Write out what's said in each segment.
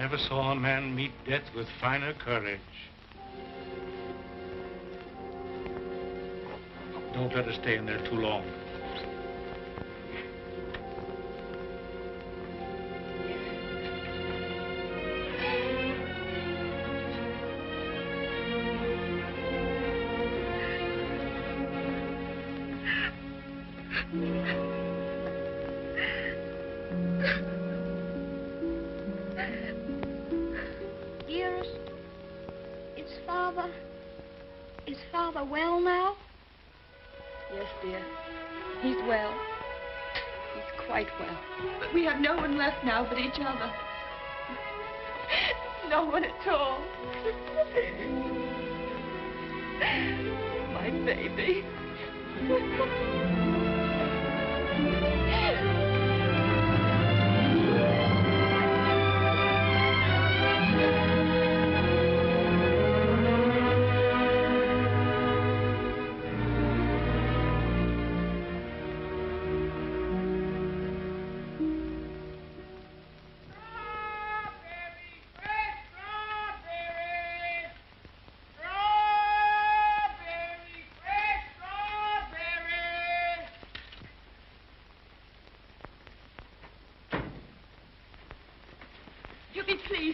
Never saw a man meet death with finer courage. Don't let her stay in there too long. Is Father well now? Yes, dear. He's well. He's quite well. But we have no one left now but each other. No one at all. My baby.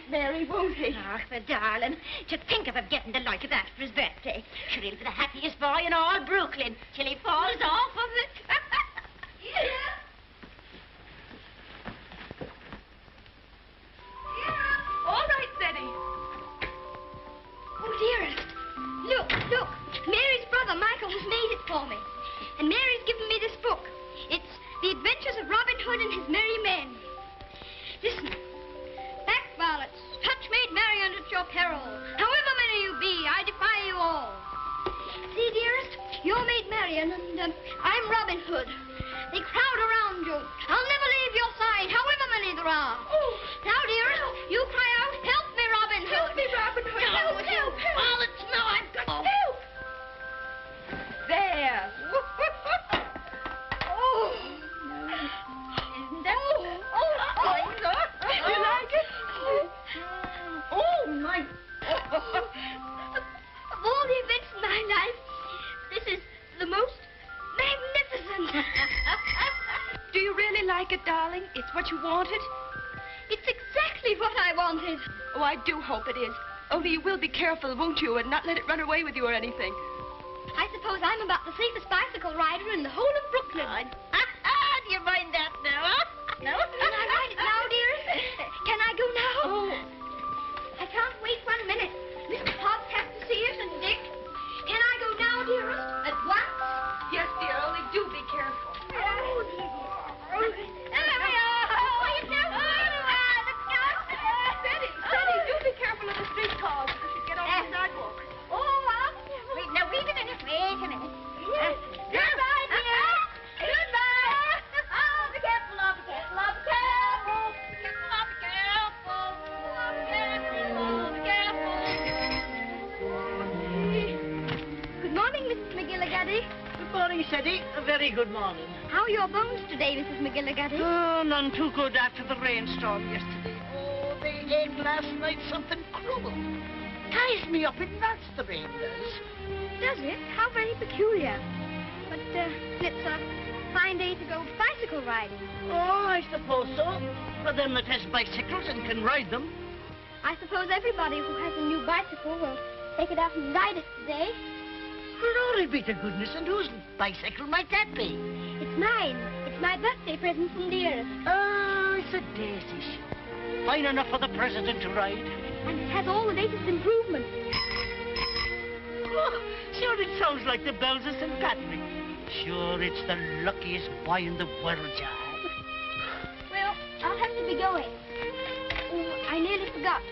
Mary, won't he? Ach, the darling. To think of him getting the like of that for his birthday. Sure, he'll be the happiest boy in all Brooklyn till he falls off of it. Yeah. All right, Betty. Oh, dearest. Look. Mary's brother, Michael, has made it for me. And Mary's given me this book. It's The Adventures of Robin Hood and His Merry Men. Listen. Back ballots. Touch made Marion at your peril. However many you be, I defy you all. See, dearest, you're Maid Marian, and I'm Robin Hood. They crowd around you. I'll never leave your side, however many there are. Oh. Now, dearest, you cry out, help me, Robin Hood. Help me, Robin Hood. No, help. All it's no, I've got... Help. There. Oh. Isn't that... You like it? Oh, my... Of all the events in my life, this is the most magnificent. Do you really like it, darling? It's what you wanted? It's exactly what I wanted. Oh, I do hope it is. Only you will be careful, won't you, and not let it run away with you or anything. I suppose I'm about the safest bicycle rider in the whole of Brooklyn. Do you mind that now, huh? No? Can I ride it now, dearest? Can I go now? Oh. I can't wait 1 minute. Mr. Hobbs has to see it, and Dick. Can I go now, dearest? At once? Yes, dear, only do be careful. Oh, dear. There we are. Oh, you know. Let's go. Steady, do be careful of the streetcars if you get off the sidewalk. Wait a minute. Goodbye, dear. Goodbye. Oh, be careful, be careful, be careful. Be careful, be careful. Good morning, Mrs. McGillicuddy. Good morning, Sadie. A very good morning. How are your bones today, Mrs. McGillicuddy? Oh, none too good after the rainstorm yesterday. Oh, they ate last night something cruel. Ties me up in knots, the rain does. Does it? How very peculiar. But it's a fine day to go bicycle riding. Oh, I suppose so. For them that has bicycles and can ride them. I suppose everybody who has a new bicycle will take it out and ride it today. Glory be to goodness, and whose bicycle might that be? It's mine. It's my birthday present from dearest. Oh, it's a daisy show. Fine enough for the president to ride. And it has all the latest improvements. Oh, sure, it sounds like the bells of St. Patrick. Sure, it's the luckiest boy in the world, child. Well, I'll have to be going. Oh, I nearly forgot.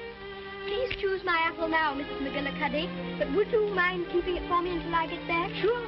Please choose my apple now, Mrs. McGillicuddy. But would you mind keeping it for me until I get back? Sure.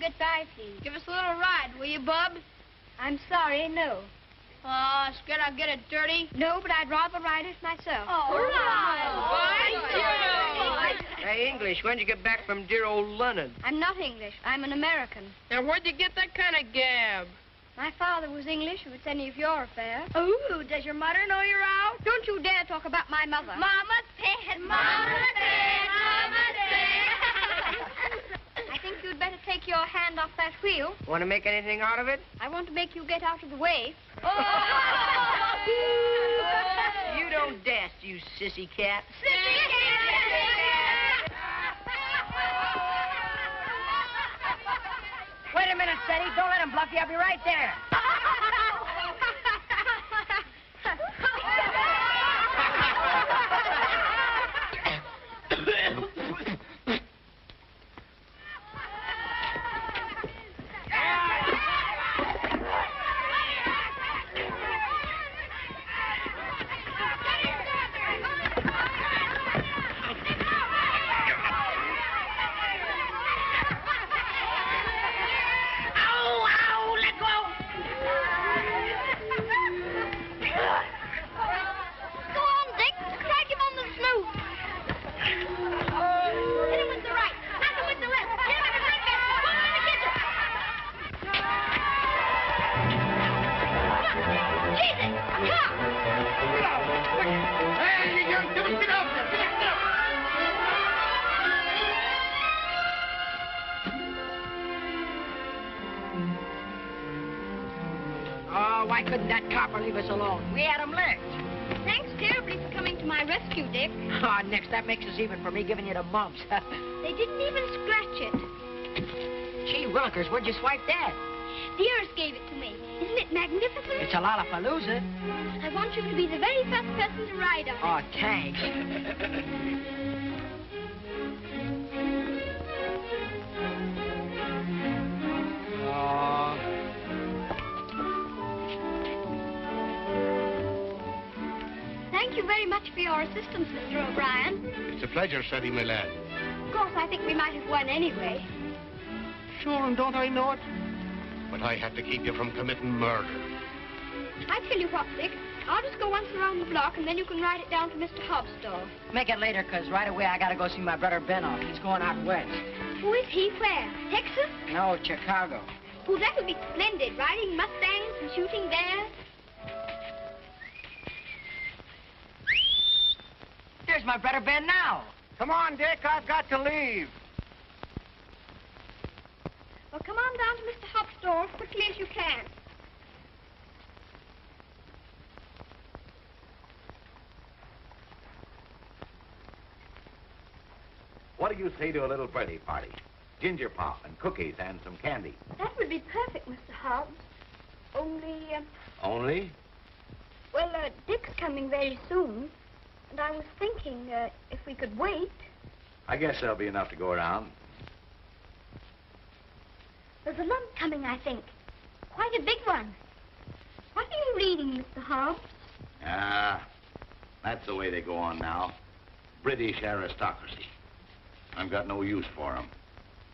it by, please. Give us a little ride, will you, Bub? I'm sorry, no. Scared I'll get it dirty? No, but I'd rather ride it myself. All right. Hey, English, when'd you get back from dear old London? I'm not English. I'm an American. Now, where'd you get that kind of gab? My father was English, if it's any of your affair. Ooh, does your mother know you're out? Don't you dare talk about my mother. Mama said, Mama said, Mama said. I think you'd better take your hand off that wheel. Want to make anything out of it? I want to make you get out of the way. You don't dast, you sissy cat. Wait a minute, Steady. Don't let him bluff you. I'll be right there. Why couldn't that copper leave us alone? We had him licked. Thanks terribly for coming to my rescue, Dick. Oh, Nix, that makes us even for me giving you the mumps. They didn't even scratch it. Gee, Willikers, where'd you swipe that? The heiress gave it to me. Isn't it magnificent? It's a lollapalooza. I want you to be the very first person to ride on it. Oh, thanks. Thank you very much for your assistance, Mr. O'Brien. It's a pleasure, Steady, my lad. Of course, I think we might have won anyway. Sure, and don't I know it? But I had to keep you from committing murder. I tell you what, Dick. I'll just go once around the block, and then you can ride it down to Mr. Hobbs' store. Make it later, because right away I got to go see my brother Ben off. He's going out west. Who is he? Where? Texas? No, Chicago. Oh, that would be splendid. Riding Mustangs and shooting bears. There's my brother Ben now. Come on, Dick. I've got to leave. Well, come on down to Mr. Hobbs' store as quickly as you can. What do you say to a little birthday party? Ginger pop and cookies and some candy. That would be perfect, Mr. Hobbs. Only, Only? well, Dick's coming very soon. And I was thinking, if we could wait. I guess there'll be enough to go around. There's a lump coming, I think. Quite a big one. What are you reading, Mr. Hobbs? Ah, that's the way they go on now. British aristocracy. I've got no use for 'em.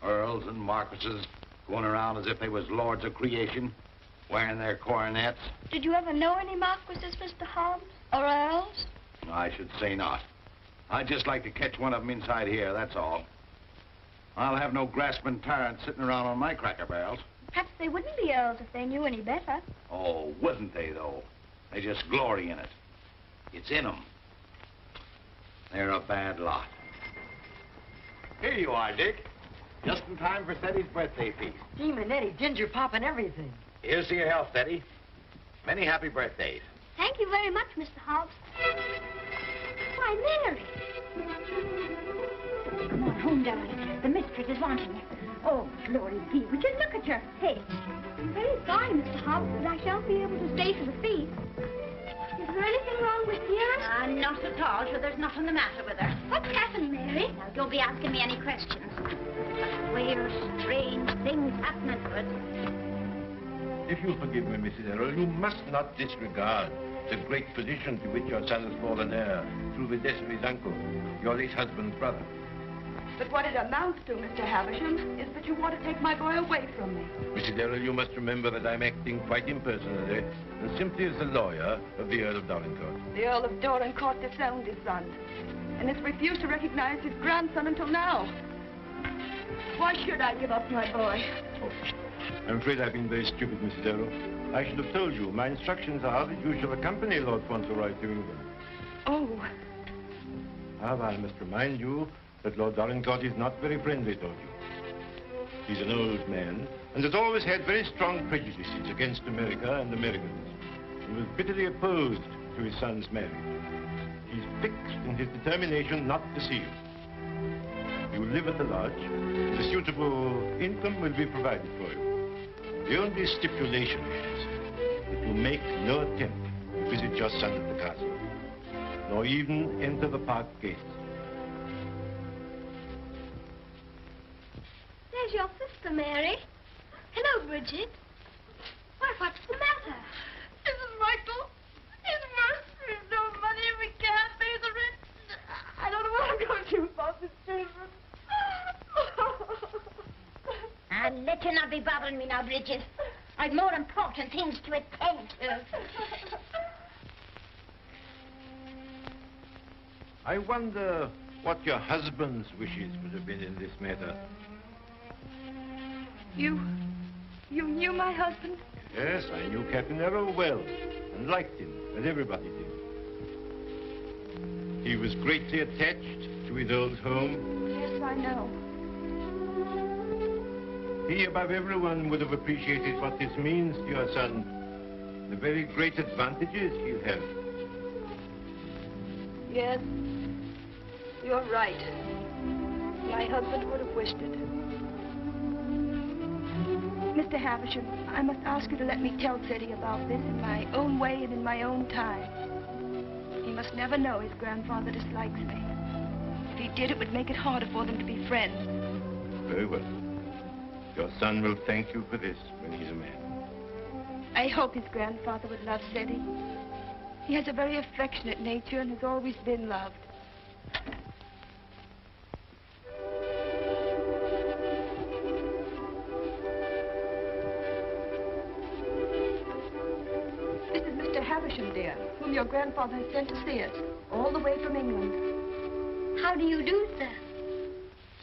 Earls and marquises going around as if they was lords of creation, wearing their coronets. Did you ever know any marquises, Mr. Hobbs? Or earls? I should say not. I'd just like to catch one of 'em inside here, that's all. I'll have no grasping tyrants sitting around on my cracker barrels. Perhaps they wouldn't be earls if they knew any better. Oh, wouldn't they, though? They just glory in it. It's in 'em. They're a bad lot. Here you are, Dick. Just in time for Steady's birthday feast. Gee, Manetti, ginger pop and everything. Here's to your health, Steady. Many happy birthdays. Thank you very much, Mr. Hobbs. Why, Mary. Come on home, darling. The mistress is wanting you. Oh, glory be. Would you look at your face? I'm very sorry, Mr. Hobbs, but I shan't be able to stay for the feast. Is there anything wrong with dearest? Not at all. Sure, there's nothing the matter with her. What's happened, Mary? Now, don't be asking me any questions. Queer, strange things happening to us. If you'll forgive me, Mrs. Errol, you must not disregard the great position to which your son has fallen heir through the death of his uncle, your late husband's brother. But what it amounts to, Mr. Havisham, is that you want to take my boy away from me. Mrs. Errol, you must remember that I'm acting quite impersonally and simply as the lawyer of the Earl of Dorincourt. The Earl of Dorincourt disowned his son and has refused to recognize his grandson until now. Why should I give up my boy? Oh, I'm afraid I've been very stupid, Mrs. Errol. I should have told you. My instructions are that you shall accompany Lord Fauntleroy to England. Oh. However, I must remind you that Lord Dorincourt is not very friendly toward you. He's an old man and has always had very strong prejudices against America and Americans. He was bitterly opposed to his son's marriage. He's fixed in his determination not to see you. You will live at the lodge, and a suitable income will be provided for you. The only stipulation is that you make no attempt to visit your son at the castle, nor even enter the park gates. There's your sister, Mary. Hello, Bridget. Why, what's the matter? Mrs. Michael, it's worse. There's no money. We can't pay the rent. I don't know what I'm going to do about the children. I'll let you not be bothering me now, Bridget. I've more important things to attend to. I wonder what your husband's wishes would have been in this matter. You knew my husband? Yes, I knew Captain Errol well and liked him, as everybody did. He was greatly attached to his old home. Yes, I know. He, above everyone, would have appreciated what this means to your son. The very great advantages he'll have. Yes, you're right. My husband would have wished it. Mr. Havisham, I must ask you to let me tell Cedric about this in my own way and in my own time. He must never know his grandfather dislikes me. If he did, it would make it harder for them to be friends. Very well. Your son will thank you for this when he's a man. I hope his grandfather would love Cedric. He has a very affectionate nature and has always been loved. This is Mr. Havisham, dear, whom your grandfather has sent to see us, all the way from England. How do you do, sir?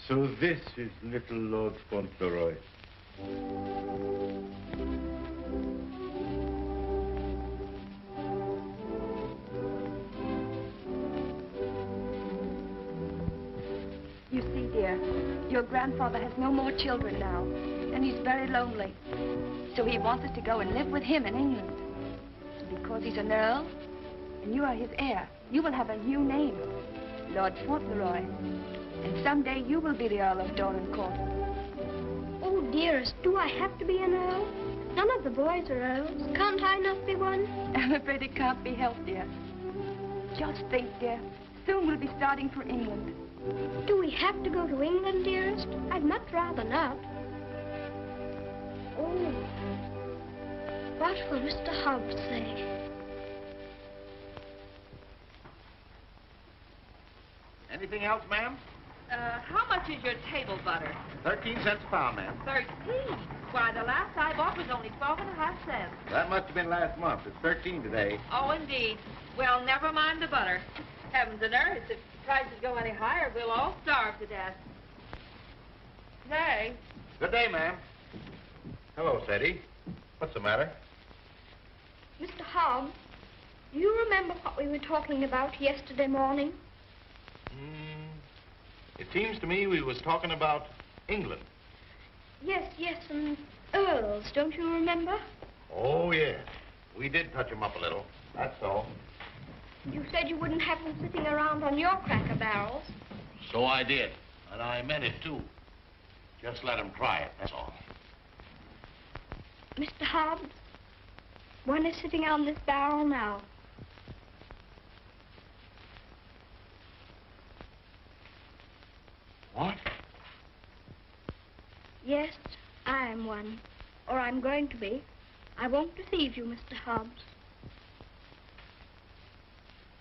So this is little Lord Fauntleroy. You see, dear, your grandfather has no more children now, and he's very lonely. So he wants us to go and live with him in England. And because he's an earl, and you are his heir, you will have a new name, Lord Fauntleroy. And someday you will be the Earl of Dorincourt. Oh, dearest, do I have to be an earl? None of the boys are earls. Can't I not be one? I'm afraid it can't be helped, dear. Just think, dear. Soon we'll be starting for England. Do we have to go to England, dearest? I'd much rather not. Oh, what will Mr. Hobbs say? Anything else, ma'am? How much is your table butter? 13 cents a pound, ma'am. 13. Why, the last I bought was only 12.5 cents. That must have been last month. It's 13 today. Oh, indeed. Well, never mind the butter. Heavens and earth, if prices go any higher, we'll all starve to death. Say. Good day, ma'am. Hello, Ceddy. What's the matter? Mr. Hobbs, do you remember what we were talking about yesterday morning? It seems to me we was talking about England. Yes, and earls, don't you remember? Oh, yes. We did touch them up a little. That's all. You said you wouldn't have them sitting around on your cracker barrels. So I did. And I meant it, too. Just let them try it, that's all. Mr. Hobbs, one is sitting on this barrel now. What? Yes, I am one. Or I'm going to be. I won't deceive you, Mr. Hobbs.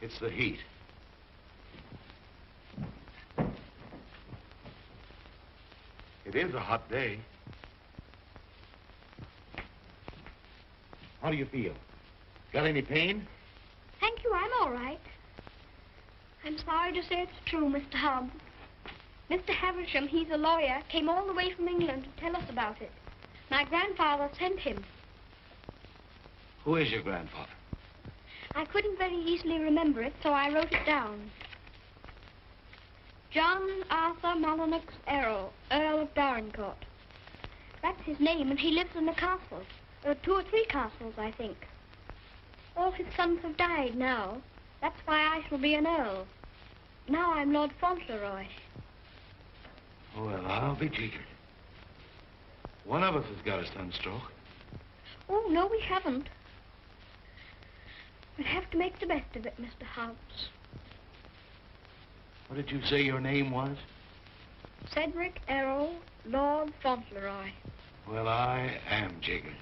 It's the heat. It is a hot day. How do you feel? Got any pain? Thank you, I'm all right. I'm sorry to say it's true, Mr. Hobbs. Mr. Havisham, he's a lawyer, came all the way from England to tell us about it. My grandfather sent him. Who is your grandfather? I couldn't very easily remember it, so I wrote it down. John Arthur Molyneux Errol, Earl of Dorincourt. That's his name, and he lives in a castle. 2 or 3 castles, I think. All his sons have died now. That's why I shall be an earl. Now I'm Lord Fauntleroy. Well, I'll be jiggered. One of us has got a sunstroke. Oh, no, we haven't. We'll have to make the best of it, Mr. Hobbs. What did you say your name was? Cedric Errol, Lord Fauntleroy. Well, I am jiggered.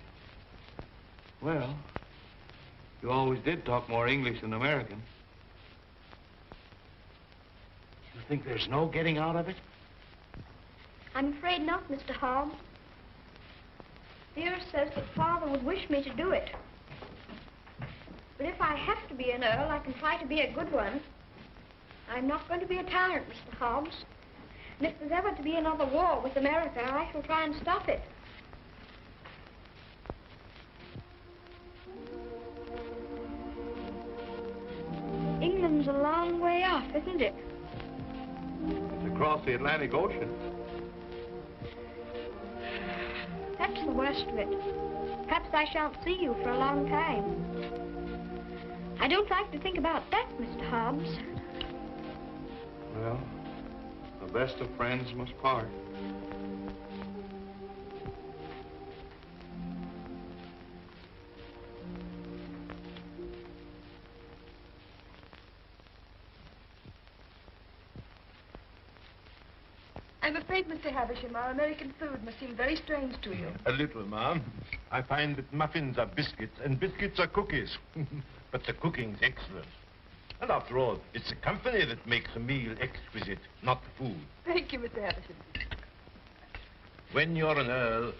Well, you always did talk more English than American. You think there's no getting out of it? I'm afraid not, Mr. Hobbs. Dearest says that Father would wish me to do it. But if I have to be an earl, I can try to be a good one. I'm not going to be a tyrant, Mr. Hobbs. And if there's ever to be another war with America, I shall try and stop it. England's a long way off, isn't it? It's across the Atlantic Ocean. That's the worst of it. Perhaps I shan't see you for a long time. I don't like to think about that, Mr. Hobbs. Well, the best of friends must part. I'm afraid, Mr. Havisham, our American food must seem very strange to you. A little, ma'am. I find that muffins are biscuits and biscuits are cookies. But the cooking's excellent. And after all, it's the company that makes a meal exquisite, not the food. Thank you, Mr. Havisham. When you're an earl,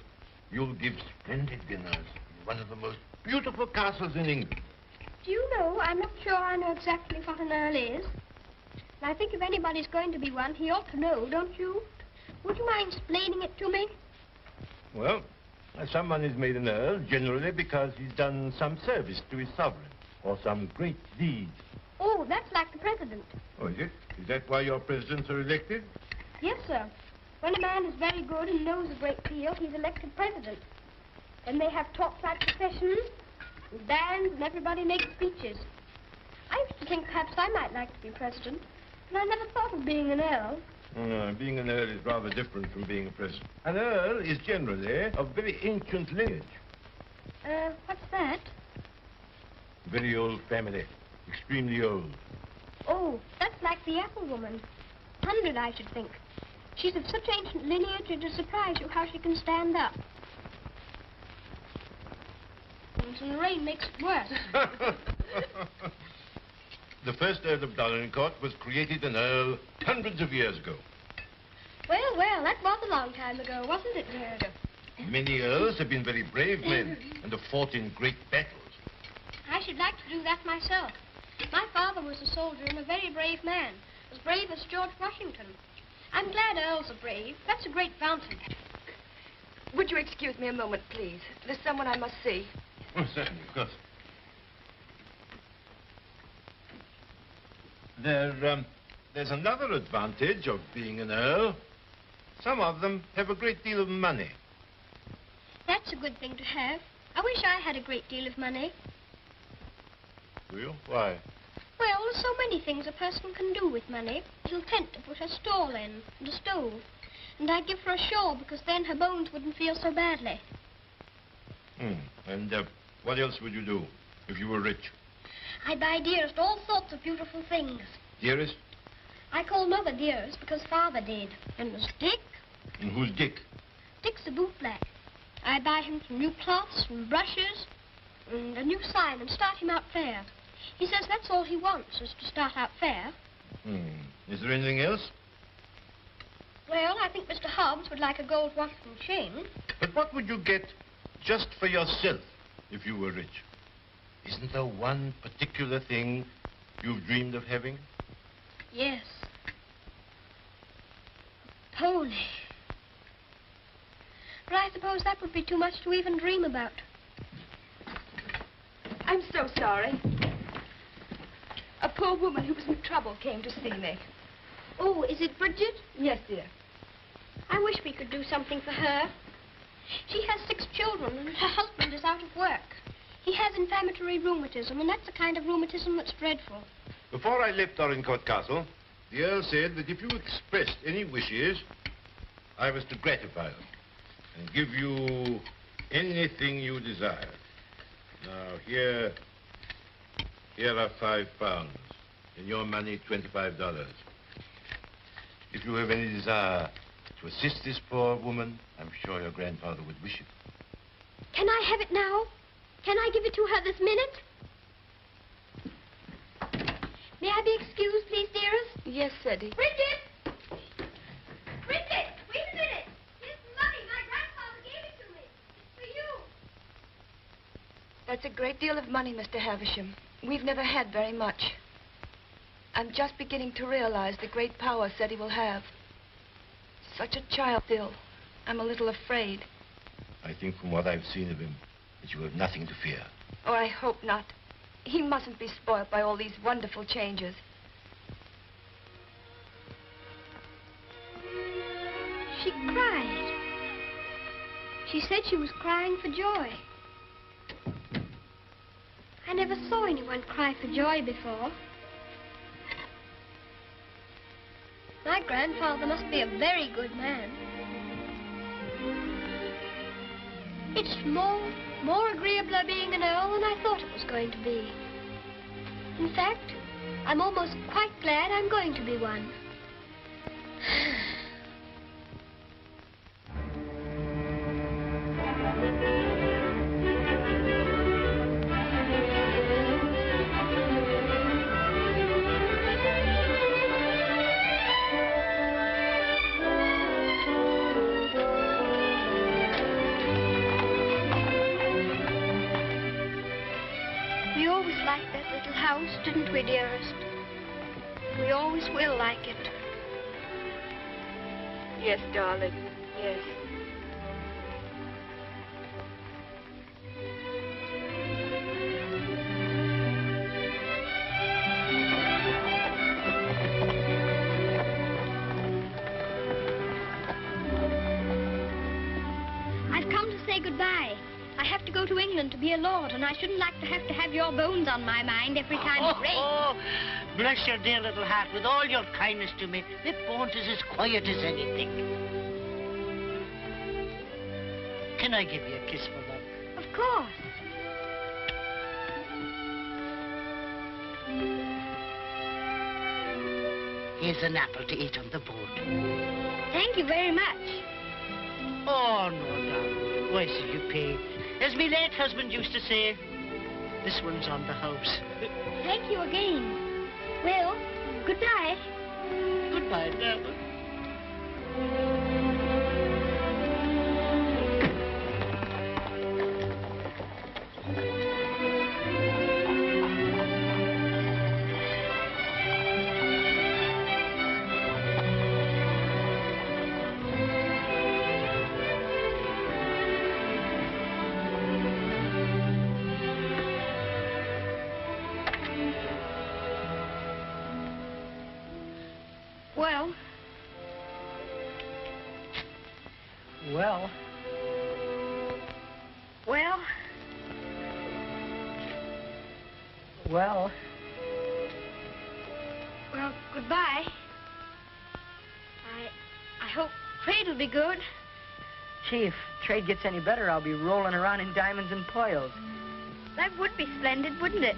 you'll give splendid dinners in one of the most beautiful castles in England. Do you know, I'm not sure I know exactly what an earl is. And I think if anybody's going to be one, he ought to know, don't you? Would you mind explaining it to me? Well, someone is made an earl generally because he's done some service to his sovereign or some great deed. Oh, that's like the president. Oh, is it? Is that why your presidents are elected? Yes, sir. When a man is very good and knows a great deal, he's elected president. Then they have talks like processions, and bands, and everybody makes speeches. I used to think perhaps I might like to be president, but I never thought of being an earl. Being an earl is rather different from being a president. An earl is generally of very ancient lineage. What's that? Very old family. Extremely old. Oh, that's like the apple woman. 100, I should think. She's of such ancient lineage, it'll surprise you how she can stand up. And the rain makes it worse. The first Earl of Dorincourt was created an earl hundreds of years ago. Well, well, that was a long time ago, wasn't it, dear? Many earls have been very brave men and have fought in great battles. I should like to do that myself. My father was a soldier and a very brave man, as brave as George Washington. I'm glad earls are brave. That's a great fountain. Would you excuse me a moment, please? There's someone I must see. Oh, certainly, of course. There's another advantage of being an earl. Some of them have a great deal of money. That's a good thing to have. I wish I had a great deal of money. Well, why? Well, there's so many things a person can do with money. A little tent to put her stall in, and a stove. And I'd give her a shawl, because then her bones wouldn't feel so badly. And what else would you do if you were rich? I'd buy Dearest all sorts of beautiful things. Dearest? I call Mother Dearest because Father did. And there's Dick. And who's Dick? Dick's a bootblack. I'd buy him some new cloths and brushes and a new sign and start him out fair. He says that's all he wants, is to start out fair. Is there anything else? Well, I think Mr. Hobbs would like a gold watch and chain. But what would you get just for yourself if you were rich? Isn't there one particular thing you've dreamed of having? Yes. A pony. But I suppose that would be too much to even dream about. I'm so sorry. A poor woman who was in trouble came to see me. Oh, is it Bridget? Yes, dear. I wish we could do something for her. She has 6 children, and her husband is out of work. He has inflammatory rheumatism, and that's the kind of rheumatism that's dreadful. Before I left Dorincourt Castle, the Earl said that if you expressed any wishes, I was to gratify them and give you anything you desire. Now, here are £5. In your money, $25. If you have any desire to assist this poor woman, I'm sure your grandfather would wish it. Can I have it now? Can I give it to her this minute? May I be excused, please, dearest? Yes, Ceddie. Bridget! Bridget! Wait a minute! Here's money. My grandfather gave it to me. It's for you. That's a great deal of money, Mr. Havisham. We've never had very much. I'm just beginning to realize the great power Ceddie will have. Such a child still. I'm a little afraid. I think from what I've seen of him, that you have nothing to fear. Oh, I hope not. He mustn't be spoiled by all these wonderful changes. She cried. She said she was crying for joy. I never saw anyone cry for joy before. My grandfather must be a very good man. It's more agreeable being an earl than I thought it was going to be. In fact, I'm almost quite glad I'm going to be one. Didn't we, dearest? We always will like it. Yes, darling. Yes. I've come to say goodbye. I have to go to England to be a lord, and I shouldn't like to have your bones on my mind every time it rains. Oh, bless your dear little heart. With all your kindness to me, my bones is as quiet as anything. Can I give you a kiss for that? Of course. Here's an apple to eat on the boat. Thank you very much. Oh, no, darling. Why should you pay? As my late husband used to say, this one's on the house. Thank you again. Well, goodbye. Goodbye, darling. Well. Well. Well. Well. Well, goodbye. I hope trade'll be good. Gee, if trade gets any better, I'll be rolling around in diamonds and pearls. That would be splendid, wouldn't it?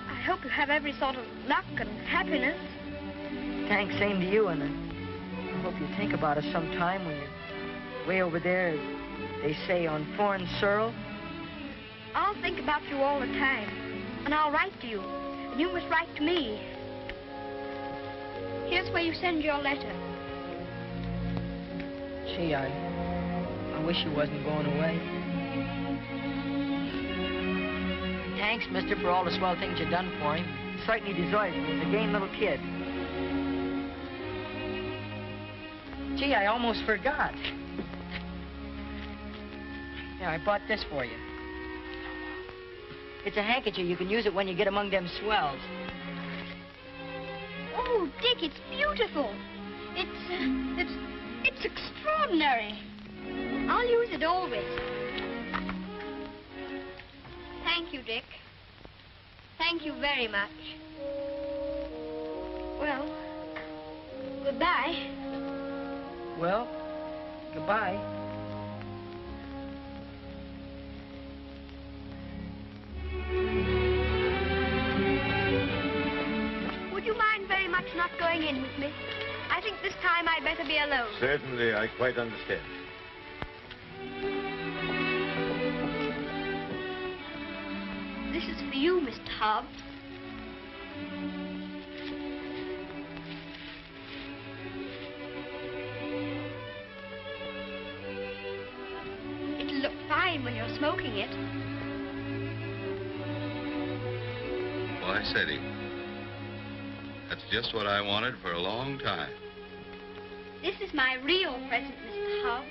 I hope you have every sort of luck and happiness. Thanks, same to you, and I hope you think about us sometime when you're way over there, they say, on foreign soil. I'll think about you all the time, and I'll write to you, and you must write to me. Here's where you send your letter. Gee, I wish you wasn't going away. Thanks, mister, for all the swell things you've done for him. He certainly deserves it. He's a game little kid. Gee, I almost forgot. Yeah, I bought this for you. It's a handkerchief. You can use it when you get among them swells. Oh, Dick, it's beautiful. It's extraordinary. I'll use it always. Thank you, Dick. Thank you very much. Well, goodbye. Well, goodbye. Would you mind very much not going in with me? I think this time I'd better be alone. Certainly, I quite understand. This is for you, Mr. Hobbs. It'll look fine when you're smoking it. Why, Cedric, that's just what I wanted for a long time. This is my real present, Mr. Hobbs.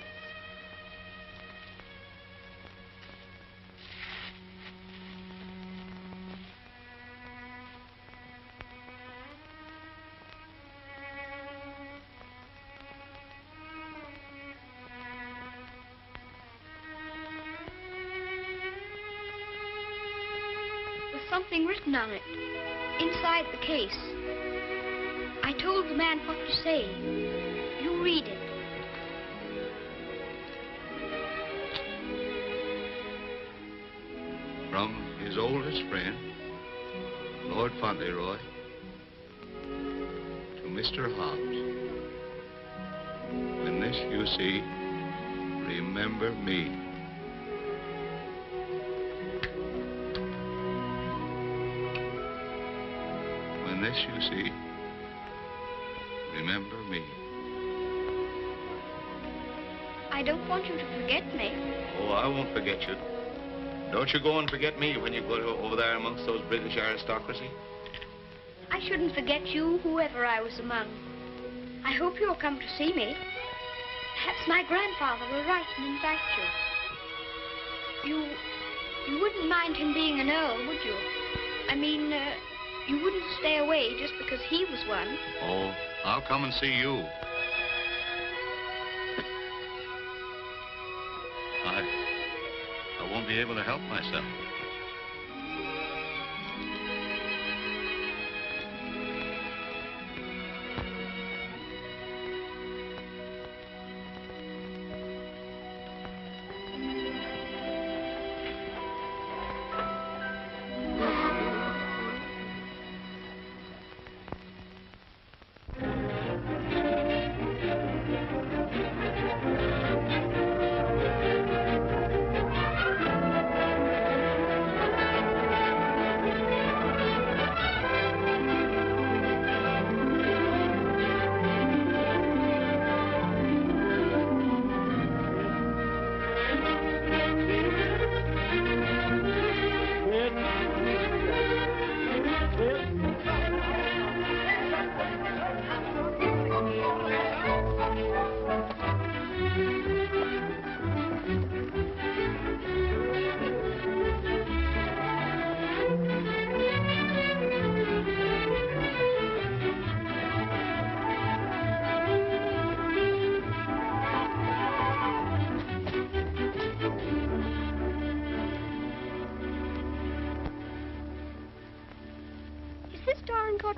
There's something written on it, inside the case. I told the man what to say. You read it. From his oldest friend, Lord Fauntleroy, to Mr. Hobbs. When this you see, remember me. When this you see, remember me. I don't want you to forget me. Oh, I won't forget you. Don't you go and forget me when you go over there amongst those British aristocracy. I shouldn't forget you, whoever I was among. I hope you'll come to see me. Perhaps my grandfather will write and invite you. You wouldn't mind him being an earl, would you? I mean, you wouldn't stay away just because he was one. Oh, I'll come and see you. I won't be able to help myself.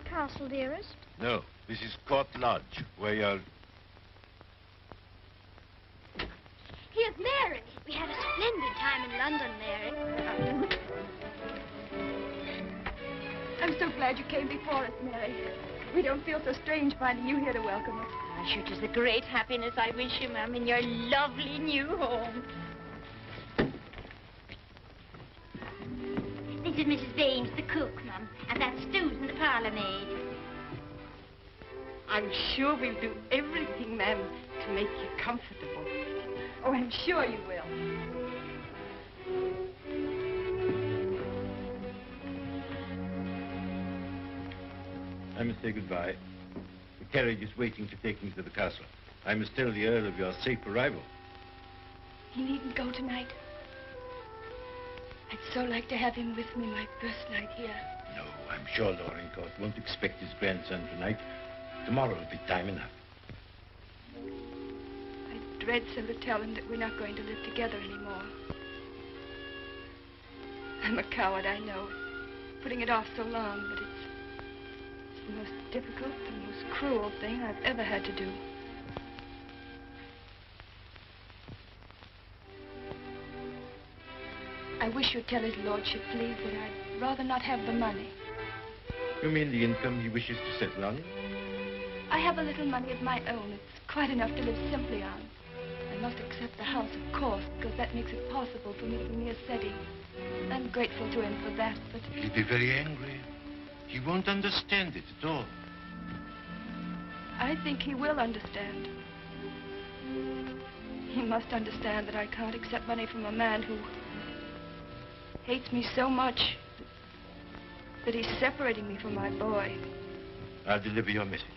Castle, dearest? No, this is Court Lodge, where you're... Here's Mary. We had a splendid time in London, Mary. I'm so glad you came before us, Mary. We don't feel so strange finding you here to welcome us. Ah, sure, 'tis a great happiness I wish you, ma'am, in your lovely new home. This is Mrs. Baines, the cook, ma'am, and that's Susan, the parlour maid. I'm sure we'll do everything, ma'am, to make you comfortable. Oh, I'm sure you will. I must say goodbye. The carriage is waiting to take me to the castle. I must tell the Earl of your safe arrival. He needn't go tonight. I'd so like to have him with me my first night here. No, I'm sure Dorincourt won't expect his grandson tonight. Tomorrow will be time enough. I dread so to tell him that we're not going to live together anymore. I'm a coward, I know, putting it off so long, but it's the most difficult, the most cruel thing I've ever had to do. I wish you'd tell his lordship, please, that I'd rather not have the money. You mean the income he wishes to settle on? I have a little money of my own. It's quite enough to live simply on. I must accept the house, of course, because that makes it possible for me to be near Cedric. I'm grateful to him for that, but... He'll be very angry. He won't understand it at all. I think he will understand. He must understand that I can't accept money from a man who hates me so much that he's separating me from my boy. I'll deliver your message.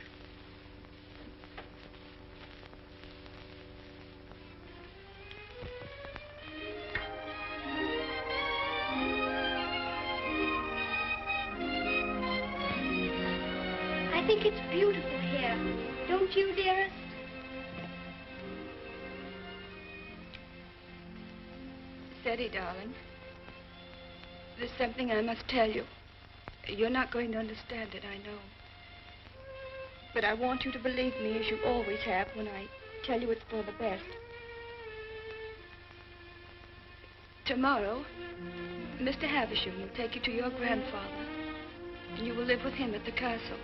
I think it's beautiful here. Don't you, dearest? Cedric, darling, there's something I must tell you. You're not going to understand it, I know. But I want you to believe me, as you always have, when I tell you it's for the best. Tomorrow, Mr. Havisham will take you to your grandfather, and you will live with him at the castle.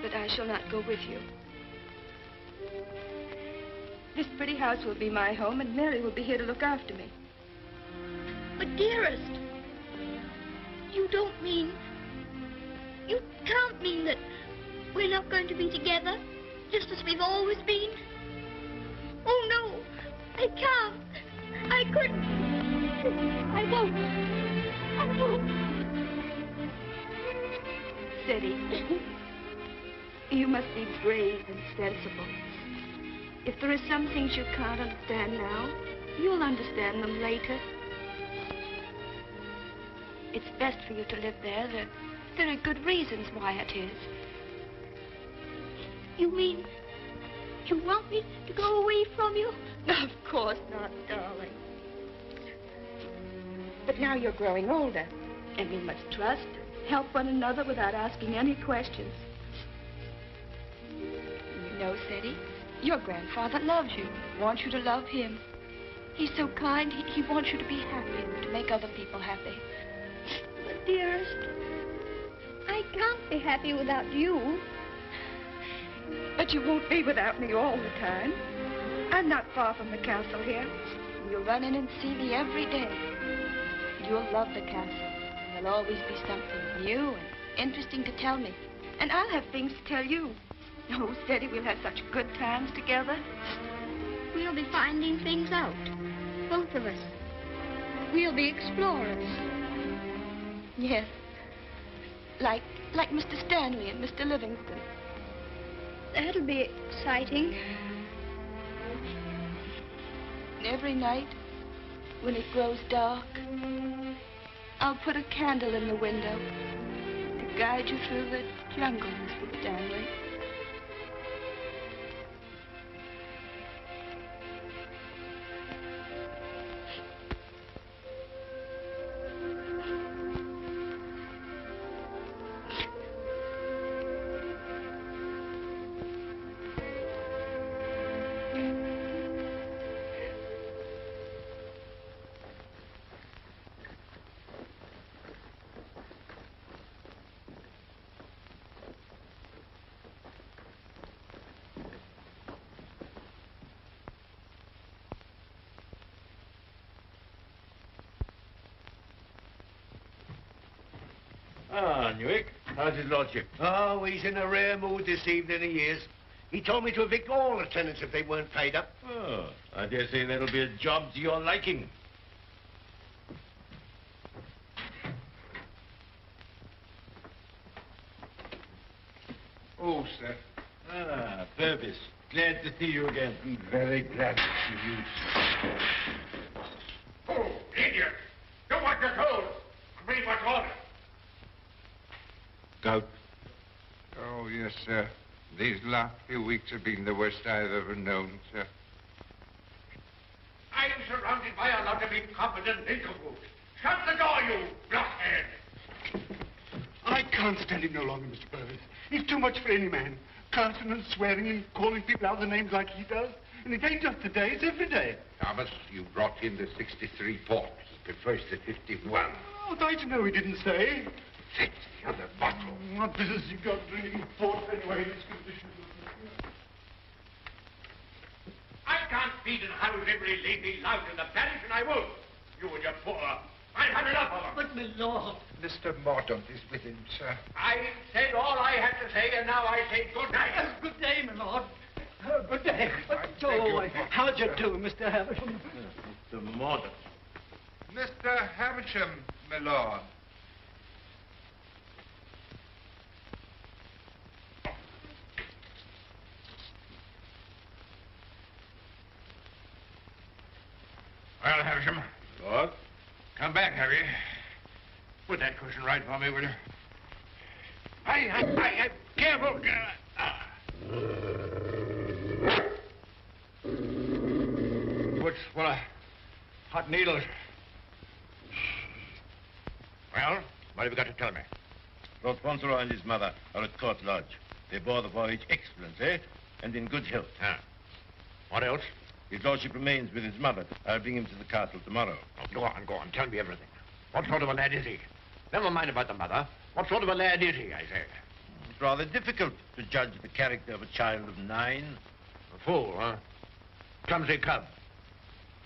But I shall not go with you. This pretty house will be my home, and Mary will be here to look after me. But, dearest, you don't mean... You can't mean that we're not going to be together, just as we've always been. Oh, no, I can't. I couldn't. I won't. I won't. Cedric, you must be brave and sensible. If there are some things you can't understand now, you'll understand them later. It's best for you to live there. There are good reasons why it is. You mean you want me to go away from you? Of course not, darling. But now you're growing older, and we must trust, help one another without asking any questions. You know, Cedric, your grandfather loves you, wants you to love him. He's so kind, he wants you to be happy and to make other people happy. But, dearest, I can't be happy without you. But you won't be without me all the time. I'm not far from the castle here. You'll run in and see me every day. You'll love the castle. There'll always be something new and interesting to tell me. And I'll have things to tell you. Oh, Cedric, we'll have such good times together. We'll be finding things out, both of us. We'll be explorers. Yes. Like Mr. Stanley and Mr. Livingston. That'll be exciting. And every night, when it grows dark, I'll put a candle in the window to guide you through the jungle, Mr. Stanley. Ah, Newick, how's his lordship? Oh, he's in a rare mood this evening, he is. He told me to evict all the tenants if they weren't paid up. Oh, I dare say that'll be a job to your liking. Oh, sir. Ah, Purvis. Glad to see you again. I'm very glad to see you. Oh, idiot! Do what you're told. Read what's ordered. Gout. Oh, yes, sir. These last few weeks have been the worst I've ever known, sir. I'm surrounded by a lot of incompetent nincompoos. Shut the door, you blockhead! I can't stand him no longer, Mr. Purvis. He's too much for any man. Cursing and swearing and calling people out the names like he does. And it ain't just today, it's every day. Thomas, you brought in the 63 port. He prefers the 51. Oh, I to know he didn't say. Take the other bottle. What business you got drinking port anyway in this condition? I can't feed and house every lazy lout in the parish, and I won't. You and your poor. I've had enough of them. But, my lord. Mr. Mordaunt is with him, sir. I said all I had to say, and now I say good night. Good day, my lord. Good day. Oh, how'd you do, Mr. Havisham? Mr. Mordaunt. Mr. Havisham, my lord. Well, Havisham. Lord? Come back, have you? Put that cushion right for me, will you? I careful. What's full of hot needles? Well, what have you got to tell me? Lord Fauntleroy and his mother are at Court Lodge. They bore the voyage excellently and in good health. Huh. What else? His lordship remains with his mother. I'll bring him to the castle tomorrow. Oh, go on. Tell me everything. What sort of a lad is he? Never mind about the mother. What sort of a lad is he, I say? It's rather difficult to judge the character of a child of 9. A fool, huh? Clumsy cub.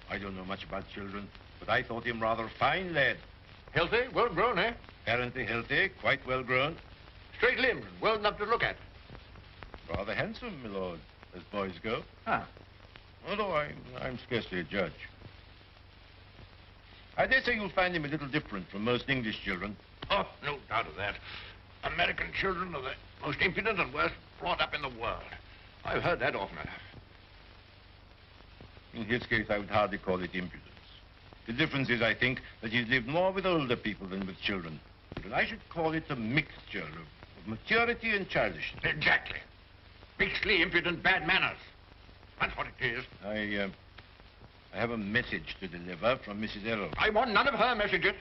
I don't know much about children, but I thought him rather a fine lad. Healthy, well grown, eh? Apparently healthy, quite well grown. Straight limbs, well enough to look at. Rather handsome, my lord, as boys go. Huh. Although I'm scarcely a judge. I dare say you'll find him a little different from most English children. Oh, no doubt of that. American children are the most impudent and worst brought up in the world. I've heard that often enough. In his case, I would hardly call it impudence. The difference is, I think, that he's lived more with older people than with children. And I should call it a mixture of maturity and childishness. Exactly. Beastly, impudent, bad manners. That's what it is. I have a message to deliver from Mrs. Errol. I want none of her messages.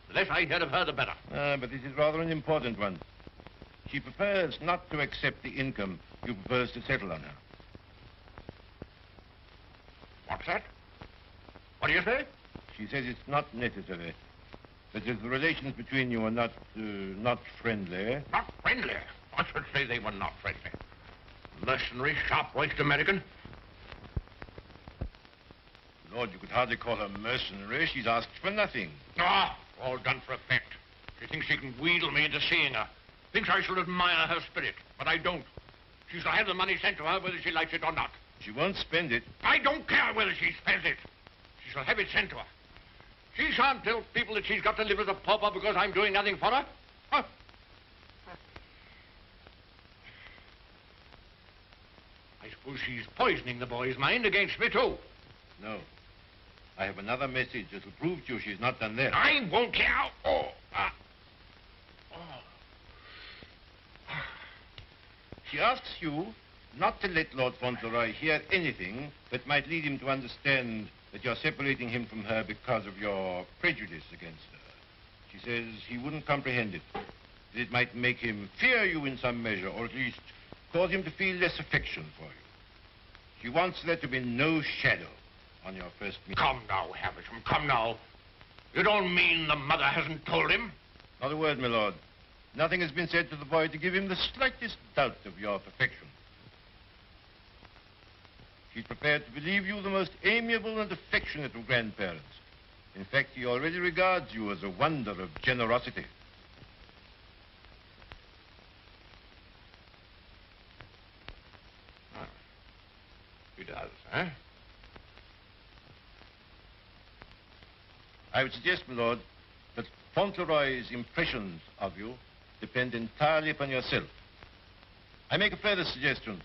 The less I hear of her, the better. But this is rather an important one. She prefers not to accept the income you propose to settle on her. What's that? What do you say? She says it's not necessary. That is, the relations between you are not friendly. Not friendly? I should say they were not friendly. Mercenary, sharp-voiced American. Lord, you could hardly call her mercenary. She's asked for nothing. Ah, all done for effect. She thinks she can wheedle me into seeing her. Thinks I should admire her spirit, but I don't. She shall have the money sent to her whether she likes it or not. She won't spend it. I don't care whether she spends it. She shall have it sent to her. She shan't tell people that she's got to live as a pauper because I'm doing nothing for her. Huh? I suppose she's poisoning the boy's mind against me, too. No. I have another message that'll prove to you she's not done that. I won't care. Oh. She asks you not to let Lord Fauntleroy hear anything that might lead him to understand that you're separating him from her because of your prejudice against her. She says he wouldn't comprehend it. That it might make him fear you in some measure, or at least cause him to feel less affection for you. She wants there to be no shadow on your first meeting. Come now, Havisham, come now. You don't mean the mother hasn't told him? Not a word, my lord. Nothing has been said to the boy to give him the slightest doubt of your perfection. She's prepared to believe you the most amiable and affectionate of grandparents. In fact, he already regards you as a wonder of generosity. I would suggest, my lord, that Fauntleroy's impressions of you depend entirely upon yourself. I make a further suggestion,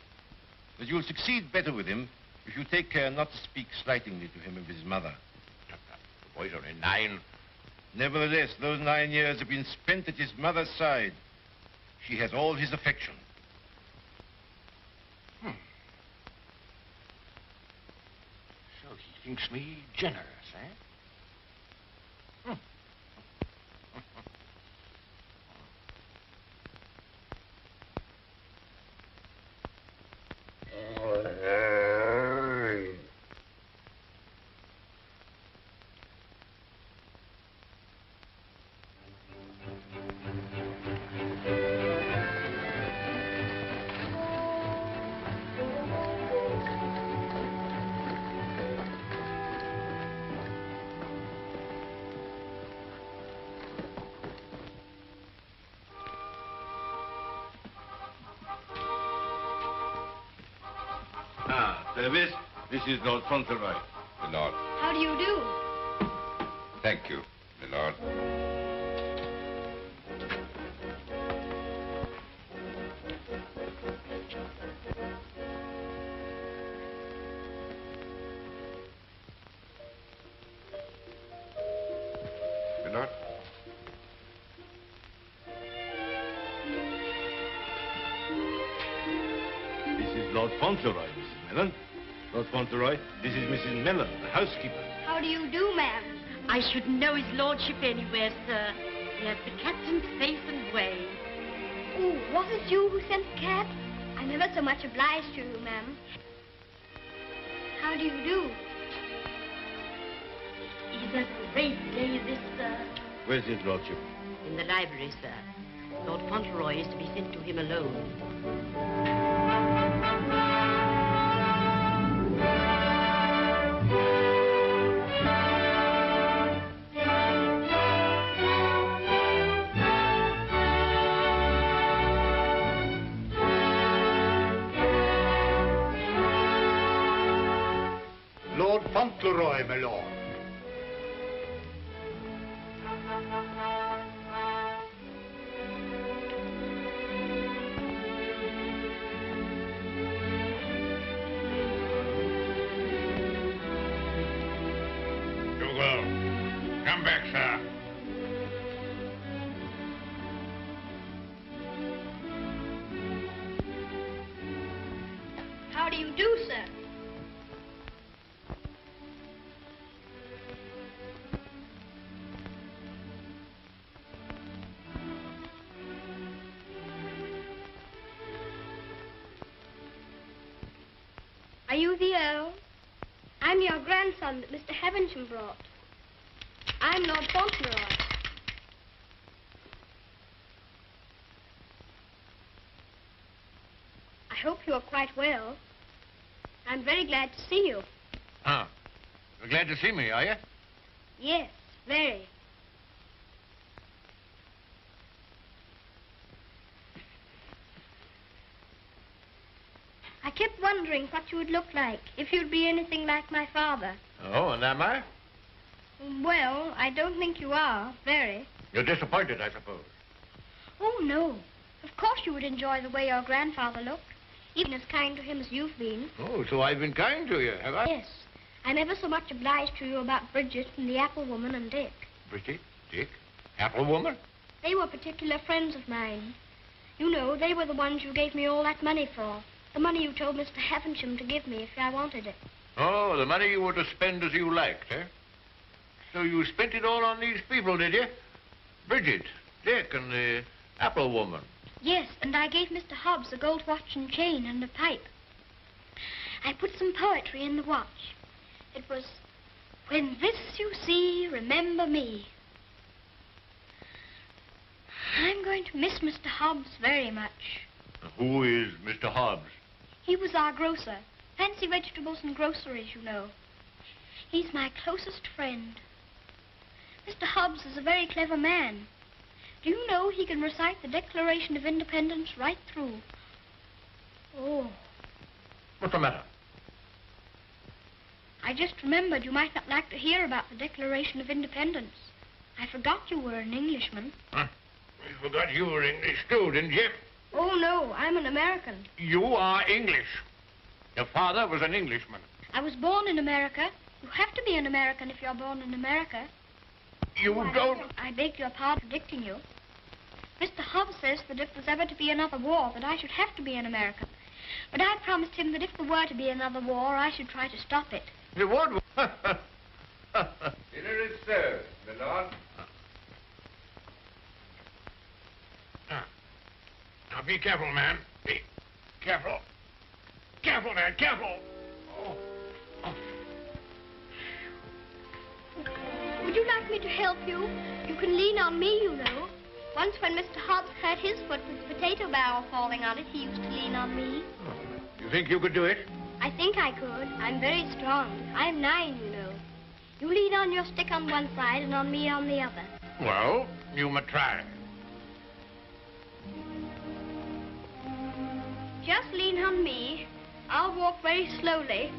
that you'll succeed better with him if you take care not to speak slightingly to him of his mother. The boy's only 9. Nevertheless, those 9 years have been spent at his mother's side. She has all his affection. So he thinks me generous, eh? Service, this is Lord Fauntleroy. My lord. How do you do? Thank you, my lord. My lord. This is Lord Fauntleroy, Mrs. Mellon. Lord Fauntleroy, this is Mrs. Mellon, the housekeeper. How do you do, ma'am? I shouldn't know his lordship anywhere, sir. He has the captain's face and way. Oh, was it you who sent the cab? I'm ever so much obliged to you, ma'am. How do you do? He's a great day, this, sir. Where's his lordship? In the library, sir. Lord Fauntleroy is to be sent to him alone. Lord Fauntleroy, my lord. Dougal, come back, sir. How do you do, sir? Are you the Earl? I'm your grandson that Mr. Heavensham brought. I'm Lord Fauntleroy. I hope you are quite well. I'm very glad to see you. Ah, you're glad to see me, are you? Yes, very. I kept wondering what you would look like if you'd be anything like my father. Oh, and am I? Well, I don't think you are, very. You're disappointed, I suppose. Oh, no. Of course you would enjoy the way your grandfather looked, even as kind to him as you've been. Oh, so I've been kind to you, have I? Yes. I'm ever so much obliged to you about Bridget and the apple woman and Dick. Bridget, Dick, apple woman? They were particular friends of mine. You know, they were the ones you gave me all that money for. The money you told Mr. Heavensham to give me if I wanted it. Oh, the money you were to spend as you liked, eh? So you spent it all on these people, did you? Bridget, Dick, and the apple woman. Yes, and I gave Mr. Hobbs a gold watch and chain and a pipe. I put some poetry in the watch. It was, "When this you see, remember me." I'm going to miss Mr. Hobbs very much. Who is Mr. Hobbs? He was our grocer. Fancy vegetables and groceries, you know. He's my closest friend. Mr. Hobbs is a very clever man. Do you know he can recite the Declaration of Independence right through? Oh. What's the matter? I just remembered you might not like to hear about the Declaration of Independence. I forgot you were an Englishman. Huh? You forgot you were English too, didn't you? Oh, no, I'm an American. You are English. Your father was an Englishman. I was born in America. You have to be an American if you're born in America. You don't... I beg your pardon for predicting you. Mr. Hobbs says that if there's ever to be another war, that I should have to be an American. But I promised him that if there were to be another war, I should try to stop it. You would? Dinner is served, my lord. Now, be careful, man. Be careful. Careful, man, careful. Oh. Would you like me to help you? You can lean on me, you know. Once when Mr. Hobbs hurt his foot with the potato barrel falling on it, he used to lean on me. You think you could do it? I think I could. I'm very strong. I'm 9, you know. You lean on your stick on one side and on me on the other. Well, you may try. Just lean on me. I'll walk very slowly.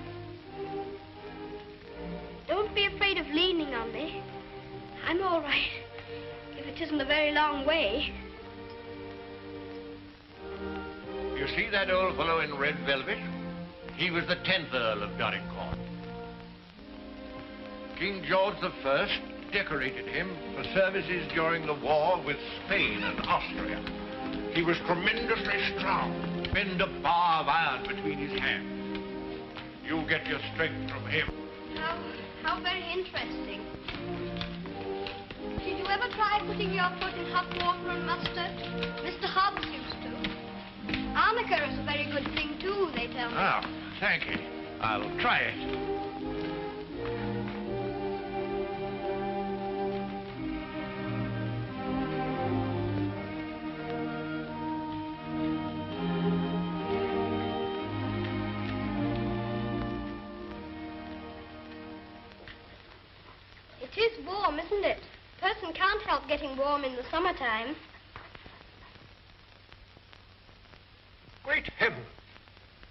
Don't be afraid of leaning on me. I'm all right, if it isn't a very long way. You see that old fellow in red velvet? He was the 10th Earl of Dorincourt. King George I decorated him for services during the war with Spain and Austria. He was tremendously strong, bend a bar of iron between his hands. You get your strength from him. How very interesting. Did you ever try putting your foot in hot water and mustard? Mr. Hobbs used to. Arnica is a very good thing, too, they tell me. Oh, thank you. I'll try it. It is warm, isn't it? A person can't help getting warm in the summertime. Great heavens!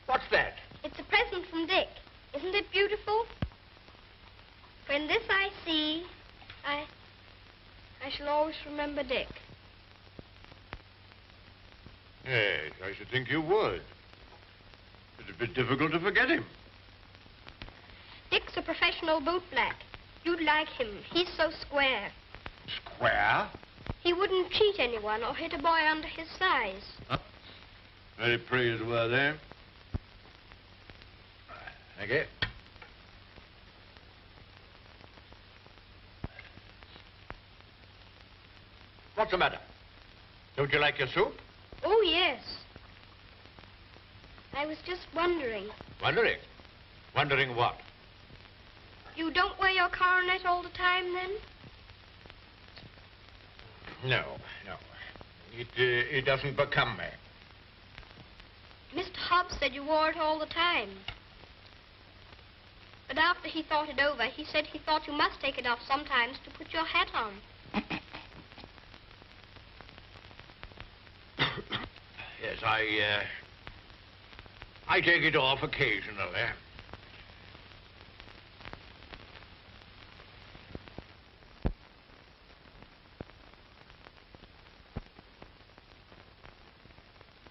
What's that? It's a present from Dick. Isn't it beautiful? When this I see, I shall always remember Dick. Yes, I should think you would. It's a bit difficult to forget him. Dick's a professional bootblack. You'd like him. He's so square. Square? He wouldn't cheat anyone or hit a boy under his size. Huh? Very praiseworthy. Eh? Thank you. What's the matter? Don't you like your soup? Oh, yes. I was just wondering. Wondering? Wondering what? You don't wear your coronet all the time, then? No. It doesn't become me. Mr. Hobbs said you wore it all the time. But after he thought it over, he said he thought you must take it off sometimes to put your hat on. Yes, I take it off occasionally.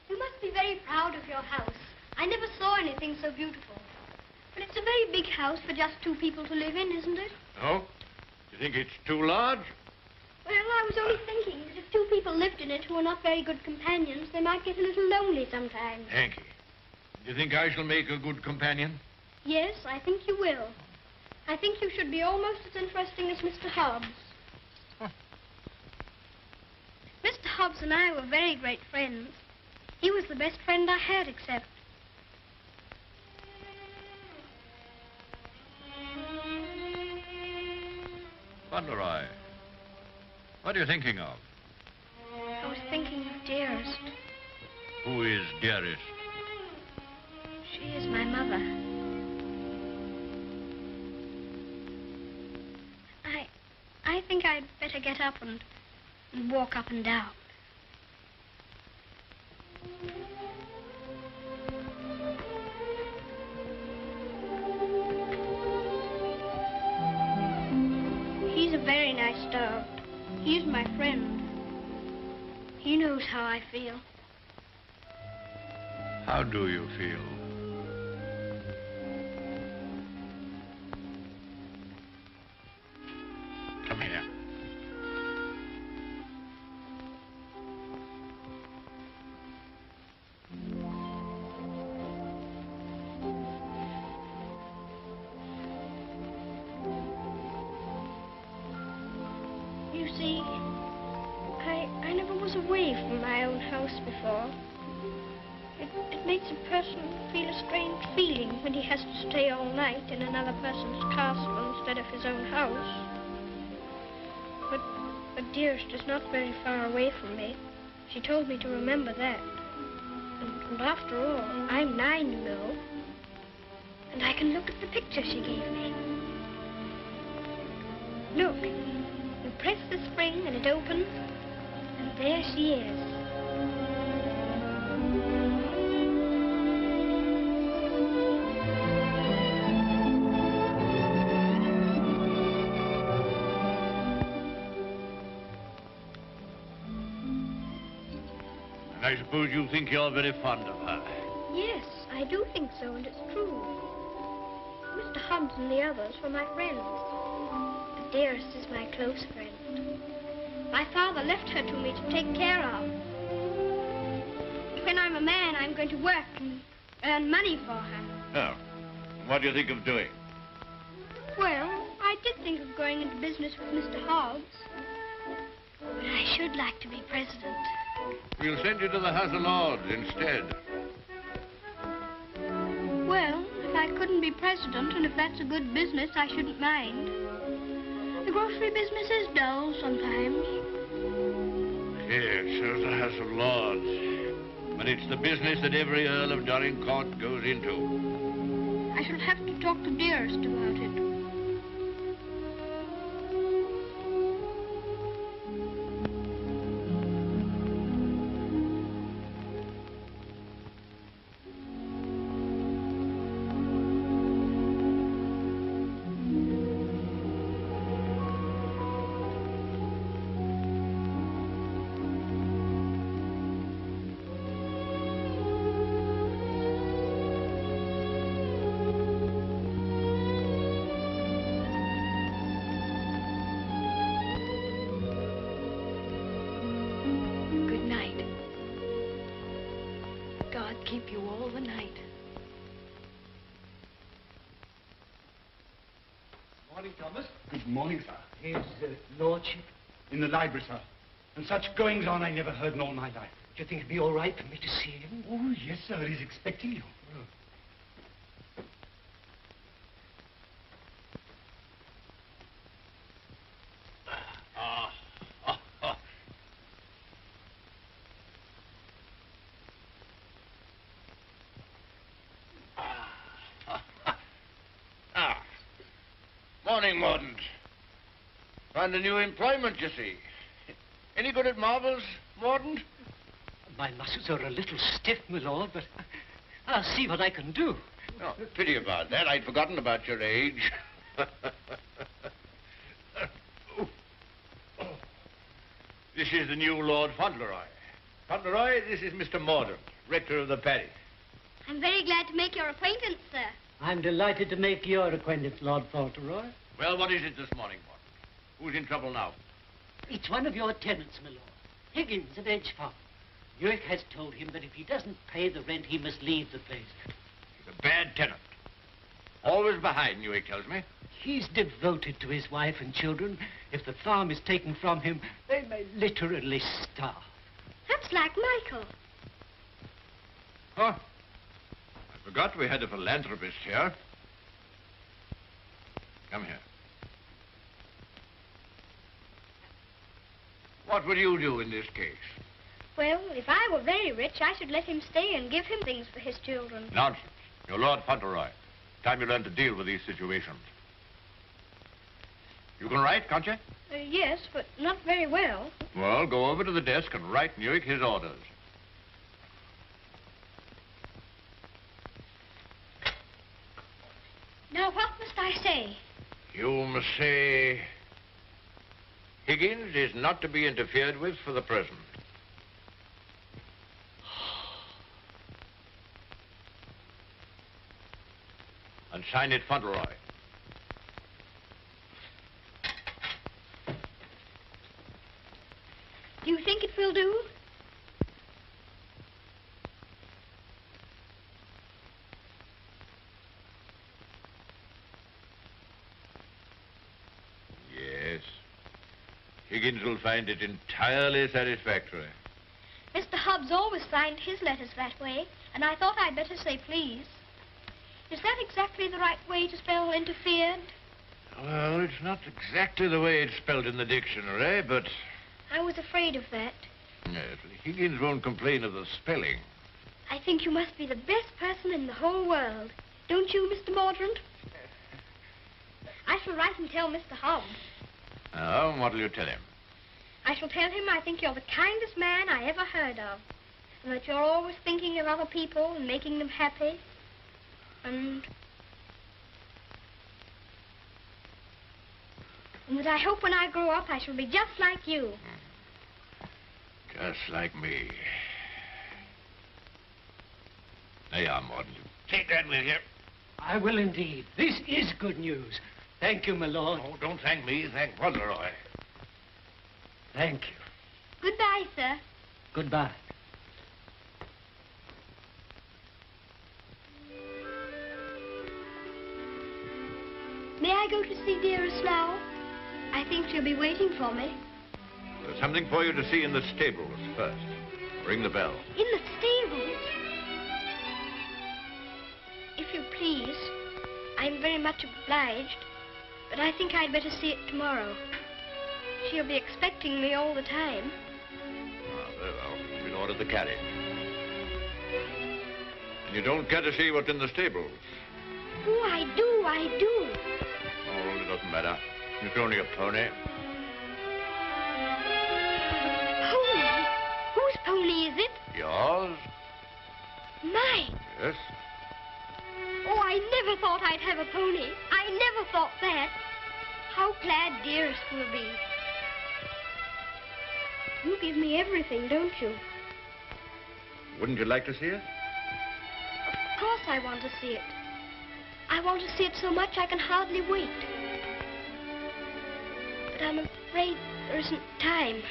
You must be very proud of your house. I never saw anything so beautiful. But it's a very big house for just 2 people to live in, isn't it? Oh? You think it's too large? Well, I was only thinking that if 2 people lived in it who are not very good companions, they might get a little lonely sometimes. Hanky, do you think I shall make a good companion? Yes, I think you will. I think you should be almost as interesting as Mr. Hobbs. Huh. Mr. Hobbs and I were very great friends. He was the best friend I had, except... Fauntleroy, what are you thinking of? I was thinking of Dearest. Who is Dearest? She is my mother. I think I'd better get up and walk up and down. very nice dog. He's my friend. He knows how I feel. How do you feel? Come here. You see, I never was away from my own house before. It makes a person feel a strange feeling when he has to stay all night in another person's castle instead of his own house. But Dearest is not very far away from me. She told me to remember that. And after all, I'm 9, you know. And I can look at the picture she gave me. Look. You press the spring and it opens, and there she is. And I suppose you think you're very fond of her. Yes, I do think so, and it's true. Mr. Hobbs and the others were my friends. But Dearest is my close friend. My father left her to me to take care of. When I'm a man, I'm going to work and earn money for her. Oh. What do you think of doing? Well, I did think of going into business with Mr. Hobbs. But I should like to be president. We'll send you to the House of Lords instead. Well, if I couldn't be president, and if that's a good business, I shouldn't mind. The grocery business is dull sometimes. Yes, so's the House of Lords. But it's the business that every Earl of Dorincourt goes into. I shall have to talk to Dearest about it. Keep you all the night. Morning, Thomas. Good morning, sir. His lordship? In the library, sir. And such goings on I never heard in all my life. Do you think it'd be all right for me to see him? Oh, yes, sir. He's expecting you. Morning, Mordaunt. Found a new employment, you see. Any good at marbles, Mordaunt? My muscles are a little stiff, my lord, but I'll see what I can do. Oh, pity about that. I'd forgotten about your age. This is the new Lord Fauntleroy. Fauntleroy, this is Mr. Mordaunt, rector of the parish. I'm very glad to make your acquaintance, sir. I'm delighted to make your acquaintance, Lord Fauntleroy. Well, what is it this morning, Mordaunt? Who's in trouble now? It's one of your tenants, my lord. Higgins of Edge Farm. York has told him that if he doesn't pay the rent, he must leave the place. He's a bad tenant. Always behind, York tells me. He's devoted to his wife and children. If the farm is taken from him, they may literally starve. That's like Michael. Huh? I forgot we had a philanthropist here. Come here. What would you do in this case? Well, if I were very rich, I should let him stay and give him things for his children. Nonsense. You're Lord Fauntleroy. Time you learn to deal with these situations. You can write, can't you? Yes, but not very well. Well, go over to the desk and write Newick his orders. Now, what must I say? You must say, Higgins is not to be interfered with for the present. And sign it Fauntleroy. Do you think it will do? Yes. Higgins will find it entirely satisfactory. Mr. Hobbs always signed his letters that way, and I thought I'd better say please. Is that exactly the right way to spell interfered? Well, it's not exactly the way it's spelled in the dictionary, but... I was afraid of that. Yes, Higgins won't complain of the spelling. I think you must be the best person in the whole world. Don't you, Mr. Mordaunt? I shall write and tell Mr. Hobbs. Oh, and what'll you tell him? I shall tell him I think you're the kindest man I ever heard of. And that you're always thinking of other people and making them happy. And that I hope when I grow up I shall be just like you. Just like me. There you are, Morden. Take that with you. I will indeed. This is good news. Thank you, my lord. Oh, don't thank me. Thank Fauntleroy. Thank you. Goodbye, sir. Goodbye. May I go to see dearest now? I think she'll be waiting for me. There's something for you to see in the stables first. Ring the bell. In the stables? If you please. I'm very much obliged, but I think I'd better see it tomorrow. She'll be expecting me all the time. Ah, very well. You've been ordered the carriage. And you don't care to see what's in the stables? Oh, I do, I do. Oh, it doesn't matter. It's only a pony. Pony? Whose pony is it? Yours? Mine. Yes. Oh, I never thought I'd have a pony. I never thought that. How glad dearest will be. You give me everything, don't you? Wouldn't you like to see it? Of course I want to see it. I want to see it so much I can hardly wait. But I'm afraid there isn't time.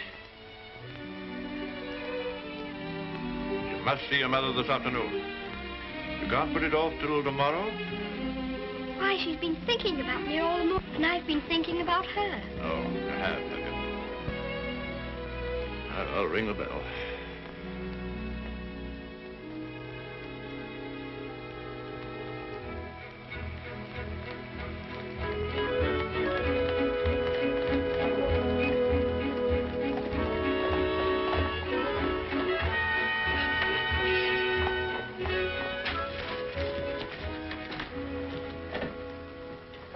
You must see your mother this afternoon. You can't put it off till tomorrow? Why, she's been thinking about me all morning, and I've been thinking about her. Oh, you have you? I'll ring the bell.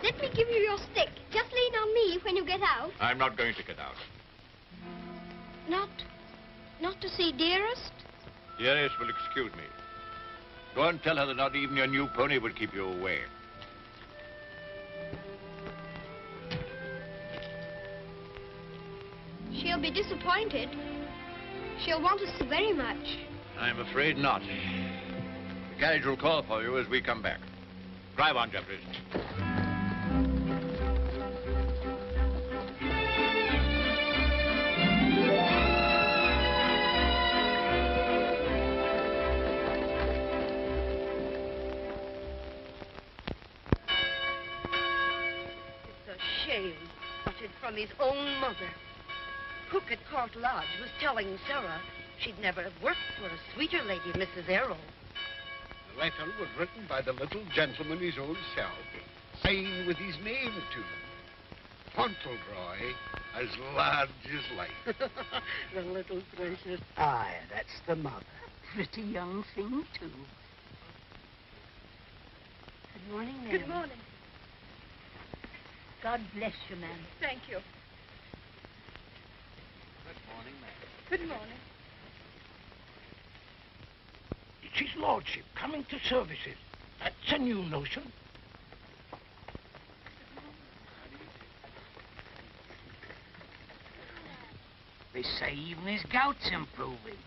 Let me give you your stick. Just lean on me when you get out. I'm not going to get out. Not to see dearest? Dearest will excuse me. Go and tell her that not even your new pony will keep you away. She'll be disappointed. She'll want to see very much. I'm afraid not. The carriage will call for you as we come back. Drive on, Jeffries. Shame, uttered from his own mother. Cook at Court Lodge was telling Sarah she'd never have worked for a sweeter lady, Mrs. Errol. The letter was written by the little gentleman his own self, signed with his name to. Fauntleroy, as large as life. The little precious. Aye, that's the mother. Pretty young thing, too. Good morning, ma'am. Good morning. God bless you, ma'am. Thank you. Good morning, ma'am. Good morning. It's his lordship coming to services. That's a new notion. They say even his gout's improving.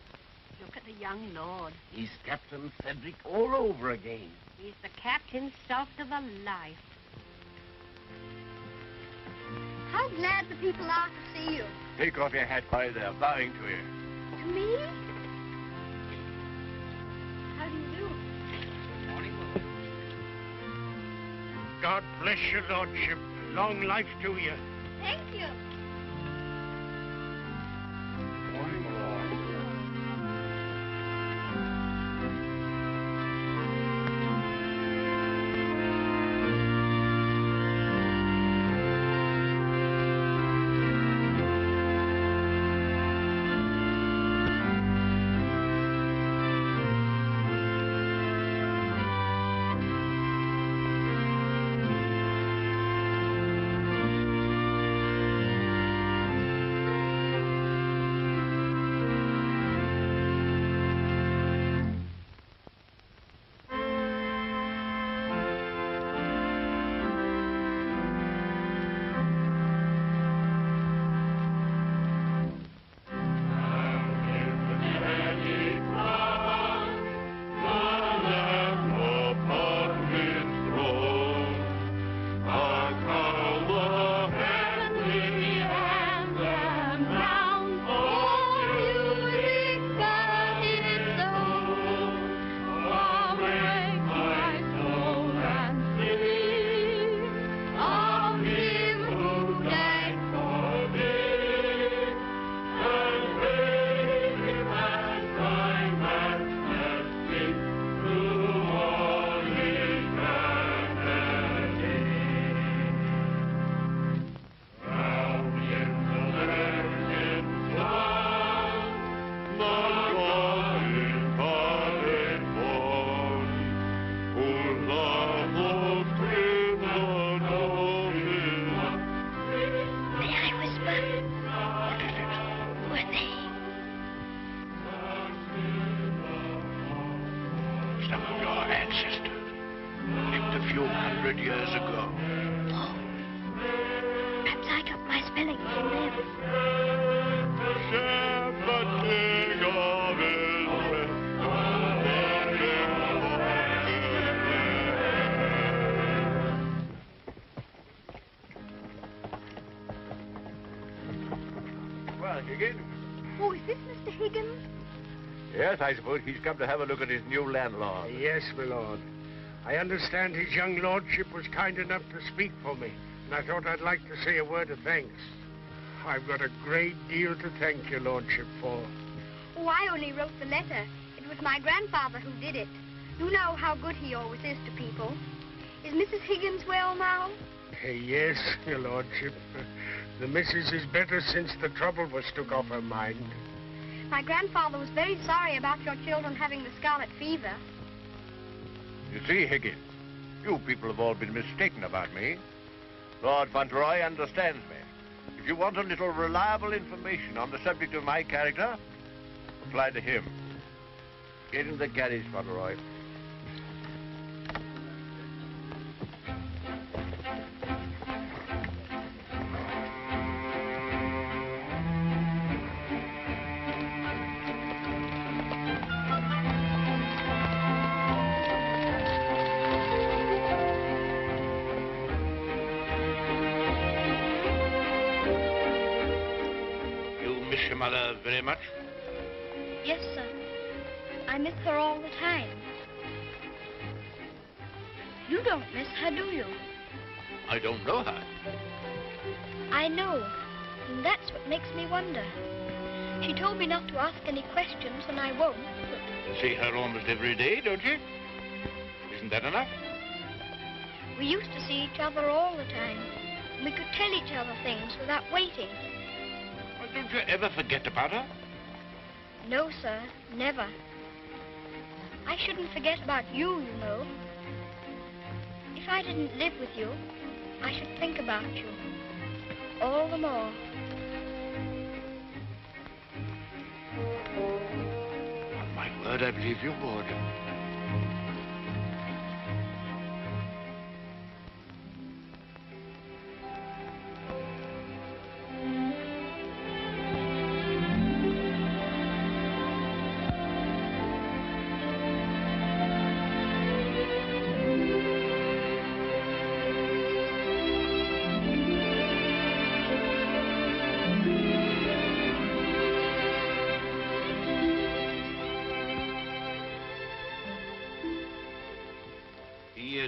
Look at the young lord. He's Captain Cedric all over again. He's the captain salt of a life. How glad the people are to see you. Take off your hat while they're bowing to you. To me? How do you do? God bless your lordship. Long life to you. Thank you. Oh, is this Mr. Higgins? Yes, I suppose he's come to have a look at his new landlord. Yes, my lord. I understand his young lordship was kind enough to speak for me, and I thought I'd like to say a word of thanks. I've got a great deal to thank your lordship for. Oh, I only wrote the letter. It was my grandfather who did it. You know how good he always is to people. Is Mrs. Higgins well now? Yes, your lordship. The missus is better since the trouble was took off her mind. My grandfather was very sorry about your children having the scarlet fever. You see, Higgins, you people have all been mistaken about me. Lord Fauntleroy understands me. If you want a little reliable information on the subject of my character, apply to him. Get in the carriage, Fauntleroy. Mother very much? Yes, sir. I miss her all the time. You don't miss her, do you? I don't know her. I know, and that's what makes me wonder. She told me not to ask any questions, and I won't, but... See her almost every day, don't you? Isn't that enough? We used to see each other all the time. We could tell each other things without waiting. Don't you ever forget about her? No, sir, never. I shouldn't forget about you, you know. If I didn't live with you, I should think about you all the more. On my word, I believe you would.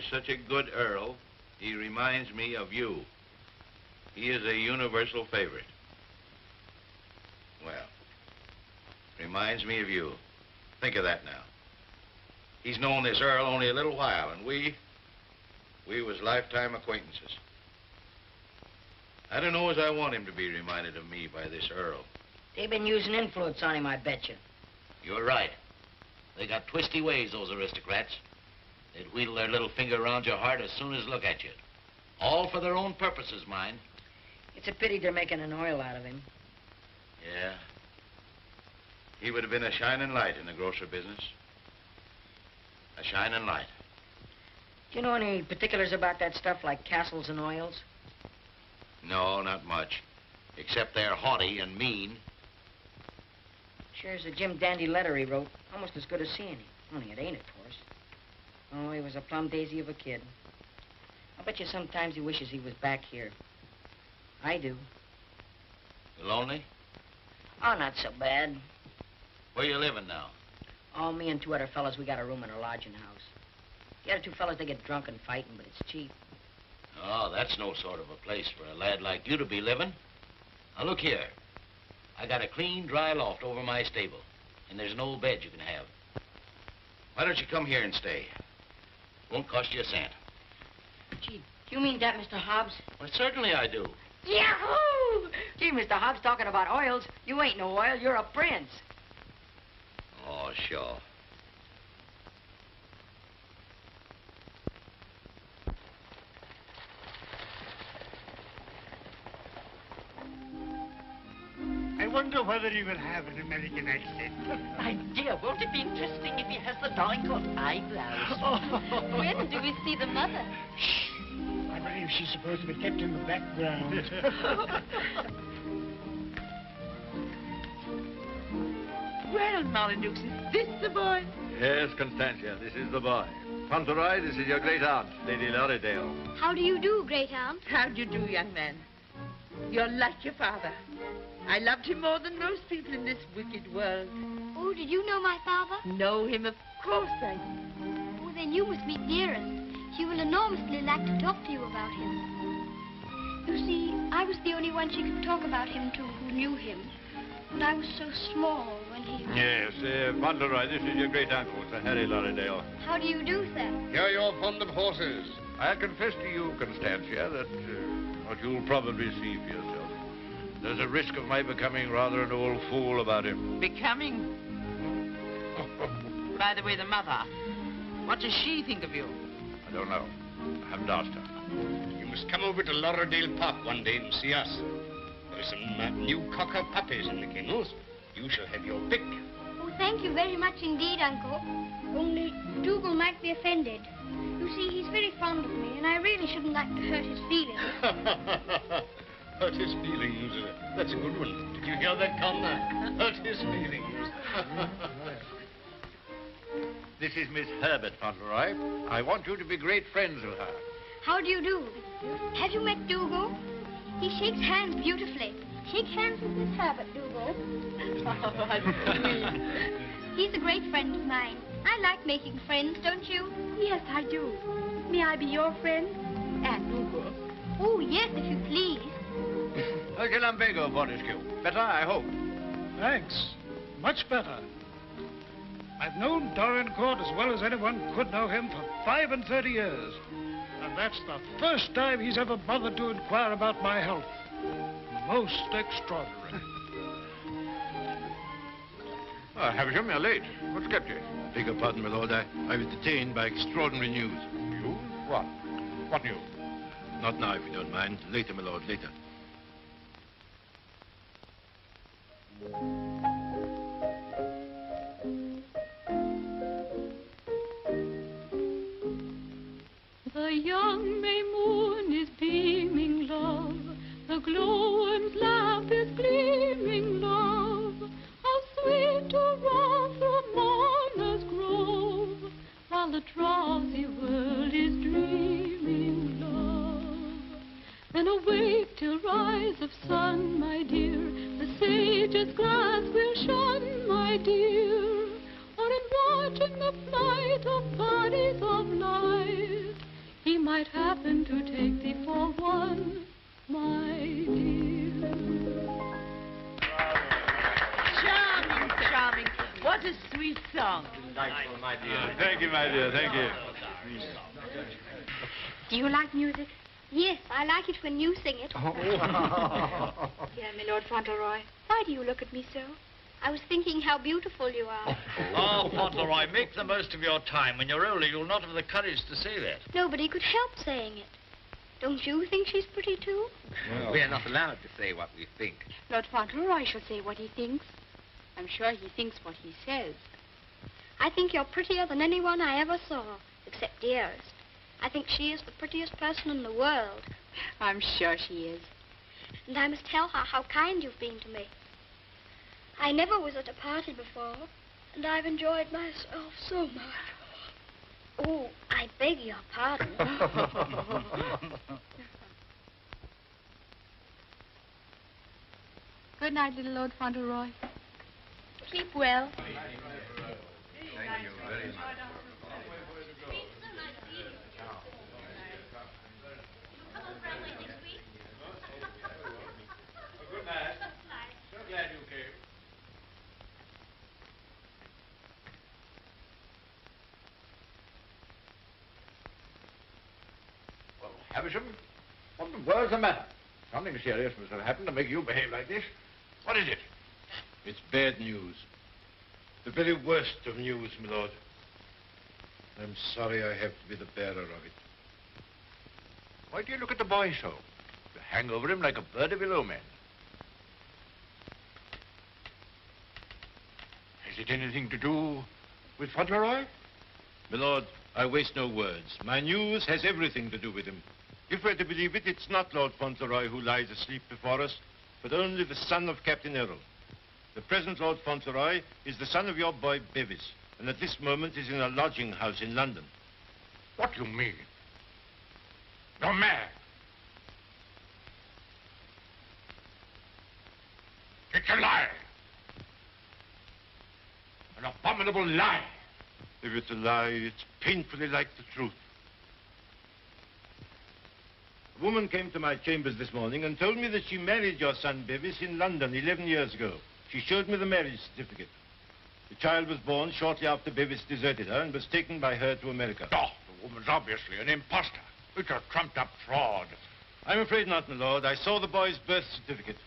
is such a good earl, he reminds me of you. He is a universal favorite. Well, reminds me of you. Think of that now. He's known this earl only a little while, and we was lifetime acquaintances. I don't know as I want him to be reminded of me by this earl. They've been using influence on him, I bet you. You're right. They got twisty ways, those aristocrats. They'd wheedle their little finger around your heart as soon as look at you. All for their own purposes, mind. It's a pity they're making an oil out of him. Yeah. He would have been a shining light in the grocer business. A shining light. Do you know any particulars about that stuff like castles and oils? No, not much. Except they're haughty and mean. Shares a Jim Dandy letter he wrote. Almost as good as seeing him. Only it ain't, of course. Oh, he was a plum daisy of a kid. I bet you sometimes he wishes he was back here. I do. You lonely? Oh, not so bad. Where you living now? Oh, me and two other fellas, we got a room in a lodging house. The other two fellas, they get drunk and fighting, but it's cheap. Oh, that's no sort of a place for a lad like you to be living. Now, look here. I got a clean, dry loft over my stable, and there's an old bed you can have. Why don't you come here and stay? Won't cost you a cent. Gee, do you mean that, Mr. Hobbs? Well, certainly I do. Yahoo! Gee, Mr. Hobbs, talking about oils. You ain't no oil, you're a prince. Oh, sure. I wonder whether he will have an American accent. My dear, won't it be interesting if he has the Dorincourt eyebrows? When do we see the mother? Shh. I believe she's supposed to be kept in the background. Well, Molyneux, is this the boy? Yes, Constantia, this is the boy. Fauntleroy, this is your great aunt, Lady Lorridale. How do you do, great aunt? How do you do, young man? You're like your father. I loved him more than most people in this wicked world. Oh, did you know my father? Know him? Of course I do. Oh, then you must meet Dearest. She will enormously like to talk to you about him. You see, I was the only one she could talk about him to who knew him. And I was so small when he... Yes, Fauntleroy, this is your great uncle, Sir Harry Lorridale. How do you do, sir? Hear you're fond of horses. I'll confess to you, Constantia, that what you'll probably see for yourself. There's a risk of my becoming rather an old fool about him. Becoming? By the way, the mother, what does she think of you? I don't know. I haven't asked her. You must come over to Lorridale Park one day and see us. There are some new cocker puppies in the kennels. You shall have your pick. Oh, thank you very much indeed, Uncle. Only Dougal might be offended. You see, he's very fond of me, and I really shouldn't like to hurt his feelings. Hurt his feelings. That's a good one. Did you hear that, Connor? Hurt his feelings. This is Miss Herbert Fauntleroy. I want you to be great friends with her. How do you do? Have you met Dougal? He shakes hands beautifully. Shake hands with Miss Herbert, Dougal. He's a great friend of mine. I like making friends, don't you? Yes, I do. May I be your friend? And Dougal. Oh, yes, if you please. Okay, Lumbago, Fortescue. Better, I hope. Thanks. Much better. I've known Dorincourt as well as anyone could know him for 35 years. And that's the first time he's ever bothered to inquire about my health. Most extraordinary. Havisham, you're late. What's kept you? Beg your pardon, my lord. I was detained by extraordinary news. You? What? What news? Not now, if you don't mind. Later, my lord, later. The young May moon is beaming, love. The glowworm's lamp is gleaming, love. How sweet to roam through Mourner's grove, while the drowsy world is dreaming, love. Then awake till rise of sun, my dear. The sage's glass will shun, my dear. Or in watching the flight of bodies of light, he might happen to take thee for one, my dear. Charming, charming. What a sweet song. Delightful, my dear. Thank you, my dear. Thank you. Do you like music? Yes, I like it when you sing it. Dear me, Lord Fauntleroy, why do you look at me so? I was thinking how beautiful you are. Oh, Fauntleroy, make the most of your time. When you're older, you'll not have the courage to say that. Nobody could help saying it. Don't you think she's pretty, too? Well, we're not allowed to say what we think. Lord Fauntleroy shall say what he thinks. I'm sure he thinks what he says. I think you're prettier than anyone I ever saw, except Dearest. I think she is the prettiest person in the world. I'm sure she is. And I must tell her how kind you've been to me. I never was at a party before, and I've enjoyed myself so much. Oh, I beg your pardon. Good night, little Lord Fauntleroy. Sleep well. Thank you very much. Good night. So glad you came. Well, Havisham, what the world's the matter? Something serious must have happened to make you behave like this. What is it? It's bad news. The very worst of news, my lord. I'm sorry I have to be the bearer of it. Why do you look at the boy so? You hang over him like a bird of ill omen. Has it anything to do with Fauntleroy? My lord, I waste no words. My news has everything to do with him. If we're to believe it, it's not Lord Fauntleroy who lies asleep before us, but only the son of Captain Errol. The present Lord Fauntleroy is the son of your boy Bevis, and at this moment is in a lodging house in London. What do you mean? You're mad. It's a lie. An abominable lie. If it's a lie, it's painfully like the truth. A woman came to my chambers this morning and told me that she married your son Bevis in London 11 years ago. She showed me the marriage certificate. The child was born shortly after Bevis deserted her and was taken by her to America. Oh, the woman's obviously an imposter. It's a trumped-up fraud. I'm afraid not, my lord. I saw the boy's birth certificate.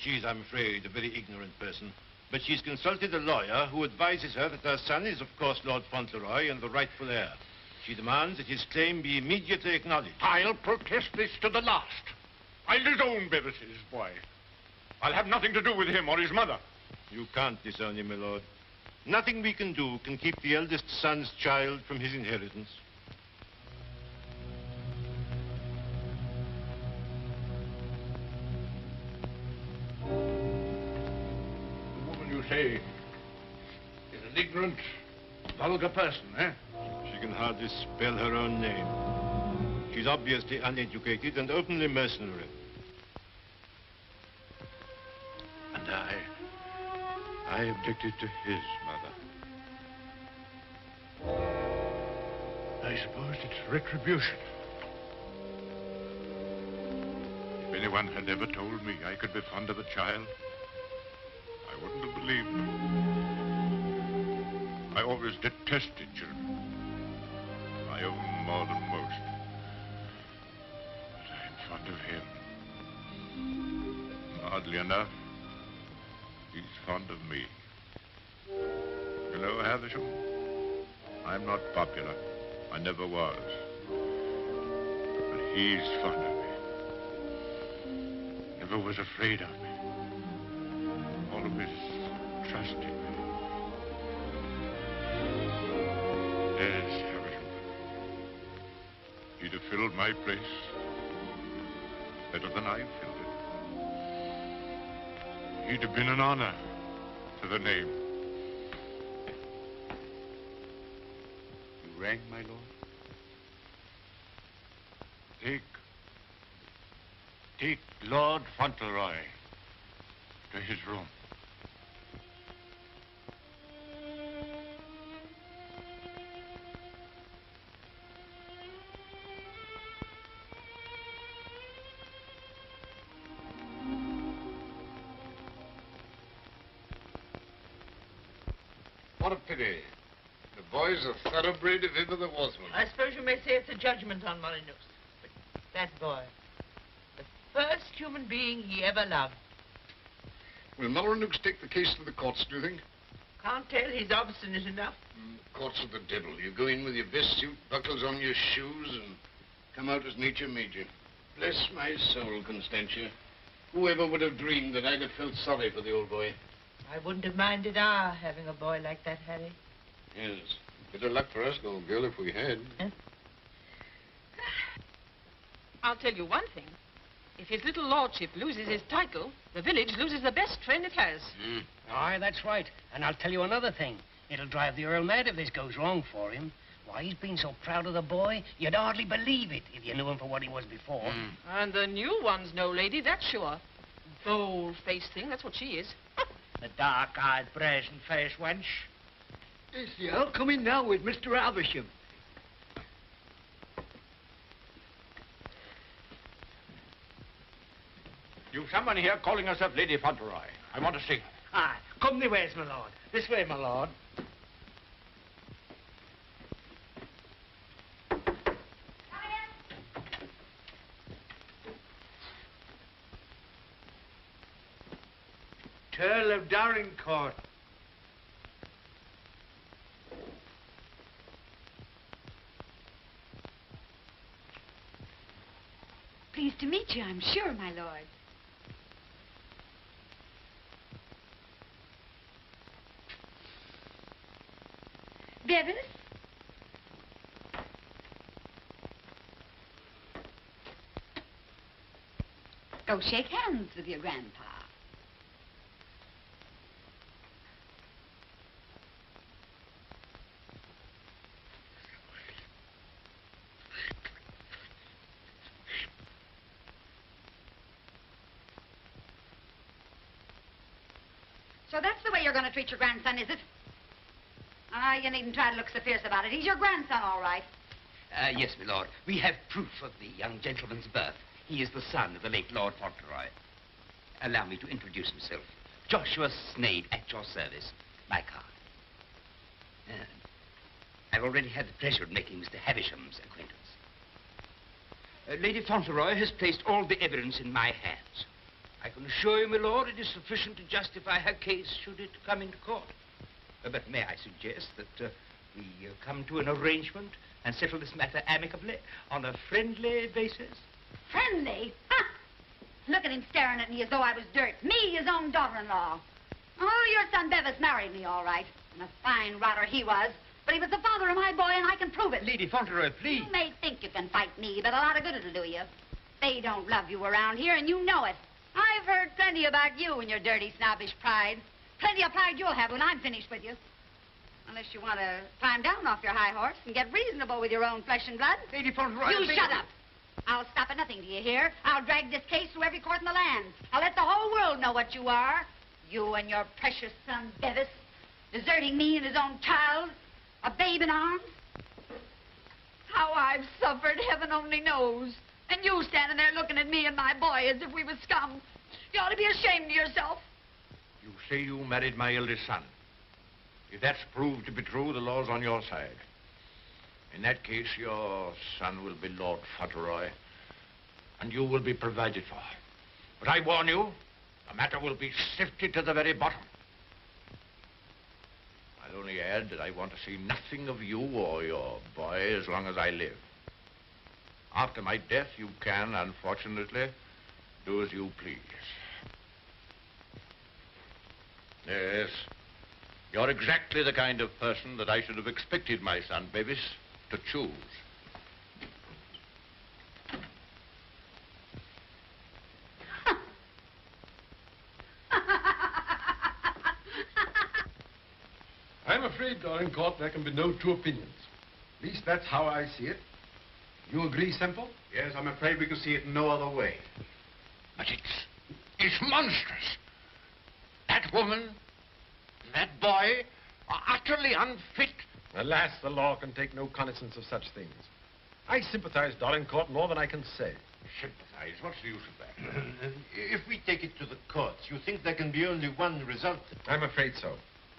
She's, I'm afraid, a very ignorant person. But she's consulted a lawyer who advises her that her son is, of course, Lord Fauntleroy and the rightful heir. She demands that his claim be immediately acknowledged. I'll protest this to the last. I'll disown Bevis's boy. I'll have nothing to do with him or his mother. You can't disown him, my lord. Nothing we can do can keep the eldest son's child from his inheritance. The woman you say is an ignorant, vulgar person, eh? She can hardly spell her own name. She's obviously uneducated and openly mercenary. And I objected to his mother. I suppose it's retribution. If anyone had ever told me I could be fond of a child, I wouldn't have believed them. I always detested children. I owe them more than most. But I'm fond of him. Oddly enough, he's fond of me. You know, Havisham, I'm not popular. I never was. But he's fond of me. Never was afraid of me. Always trusted me. Yes, Havisham. He'd have filled my place better than I filled it. He'd have been an honor to the name. You rang, my lord? Take Lord Fauntleroy to his room. What a pity. The boy's a thoroughbred if ever there was one. I suppose you may say it's a judgment on Molyneux. But that boy, the first human being he ever loved. Will Molyneux take the case to the courts, do you think? Can't tell. He's obstinate enough. Courts of the devil. You go in with your best suit, buckles on your shoes, and come out as nature made you. Bless my soul, Constantia. Whoever would have dreamed that I'd have felt sorry for the old boy? I wouldn't have minded our having a boy like that, Harry. Yes. Bit of luck for us, old girl, if we had. Huh? I'll tell you one thing. If his little lordship loses his title, the village loses the best friend it has. Aye, that's right. And I'll tell you another thing. It'll drive the Earl mad if this goes wrong for him. Why, he's been so proud of the boy, you'd hardly believe it if you knew him for what he was before. And the new one's no lady, that's sure. Bold-faced thing, that's what she is. The dark-eyed, brazen-faced wench. Is the Earl coming now with Mr. Avisham? You've someone here calling herself Lady Fauntleroy. I want to see her. Aye, come the ways, my lord. This way, my lord. Earl of Dorincourt. Pleased to meet you, I'm sure, my lord. Bevis? Go shake hands with your grandpa. So that's the way you're going to treat your grandson, is it? Ah, you needn't try to look so fierce about it. He's your grandson, all right. Yes, my lord. We have proof of the young gentleman's birth. He is the son of the late Lord Fauntleroy. Allow me to introduce himself. Joshua Snade, at your service. My card. I've already had the pleasure of making Mr. Havisham's acquaintance. Lady Fauntleroy has placed all the evidence in my hands. I can assure you, my lord, it is sufficient to justify her case should it come into court. But may I suggest that we come to an arrangement and settle this matter amicably on a friendly basis? Friendly? Ha! Look at him staring at me as though I was dirt. Me, his own daughter-in-law. Oh, your son Bevis married me, all right. And a fine rotter he was. But he was the father of my boy, and I can prove it. Lady Fauntleroy, please. You may think you can fight me, but a lot of good it'll do you. They don't love you around here, and you know it. I've heard plenty about you and your dirty, snobbish pride. Plenty of pride you'll have when I'm finished with you. Unless you want to climb down off your high horse and get reasonable with your own flesh and blood. Lady Fauntleroy... You shut up. I'll stop at nothing, do you hear? I'll drag this case through every court in the land. I'll let the whole world know what you are. You and your precious son, Bevis, deserting me and his own child, a babe in arms. How I've suffered, heaven only knows. And you standing there looking at me and my boy as if we were scum. You ought to be ashamed of yourself. You say you married my eldest son. If that's proved to be true, the law's on your side. In that case, your son will be Lord Fauntleroy, and you will be provided for. But I warn you, the matter will be sifted to the very bottom. I'll only add that I want to see nothing of you or your boy as long as I live. After my death, you can, unfortunately, do as you please. Yes, you're exactly the kind of person that I should have expected my son, Bevis, to choose. I'm afraid, Dorincourt, there can be no two opinions. At least that's how I see it. You agree, Semple? Yes, I'm afraid we can see it no other way. But it's monstrous. That woman, that boy, are utterly unfit. Alas, the law can take no cognizance of such things. I sympathize, Dorincourt, more than I can say. Sympathize? What's the use of that? If we take it to the courts, you think there can be only one result? I'm afraid so.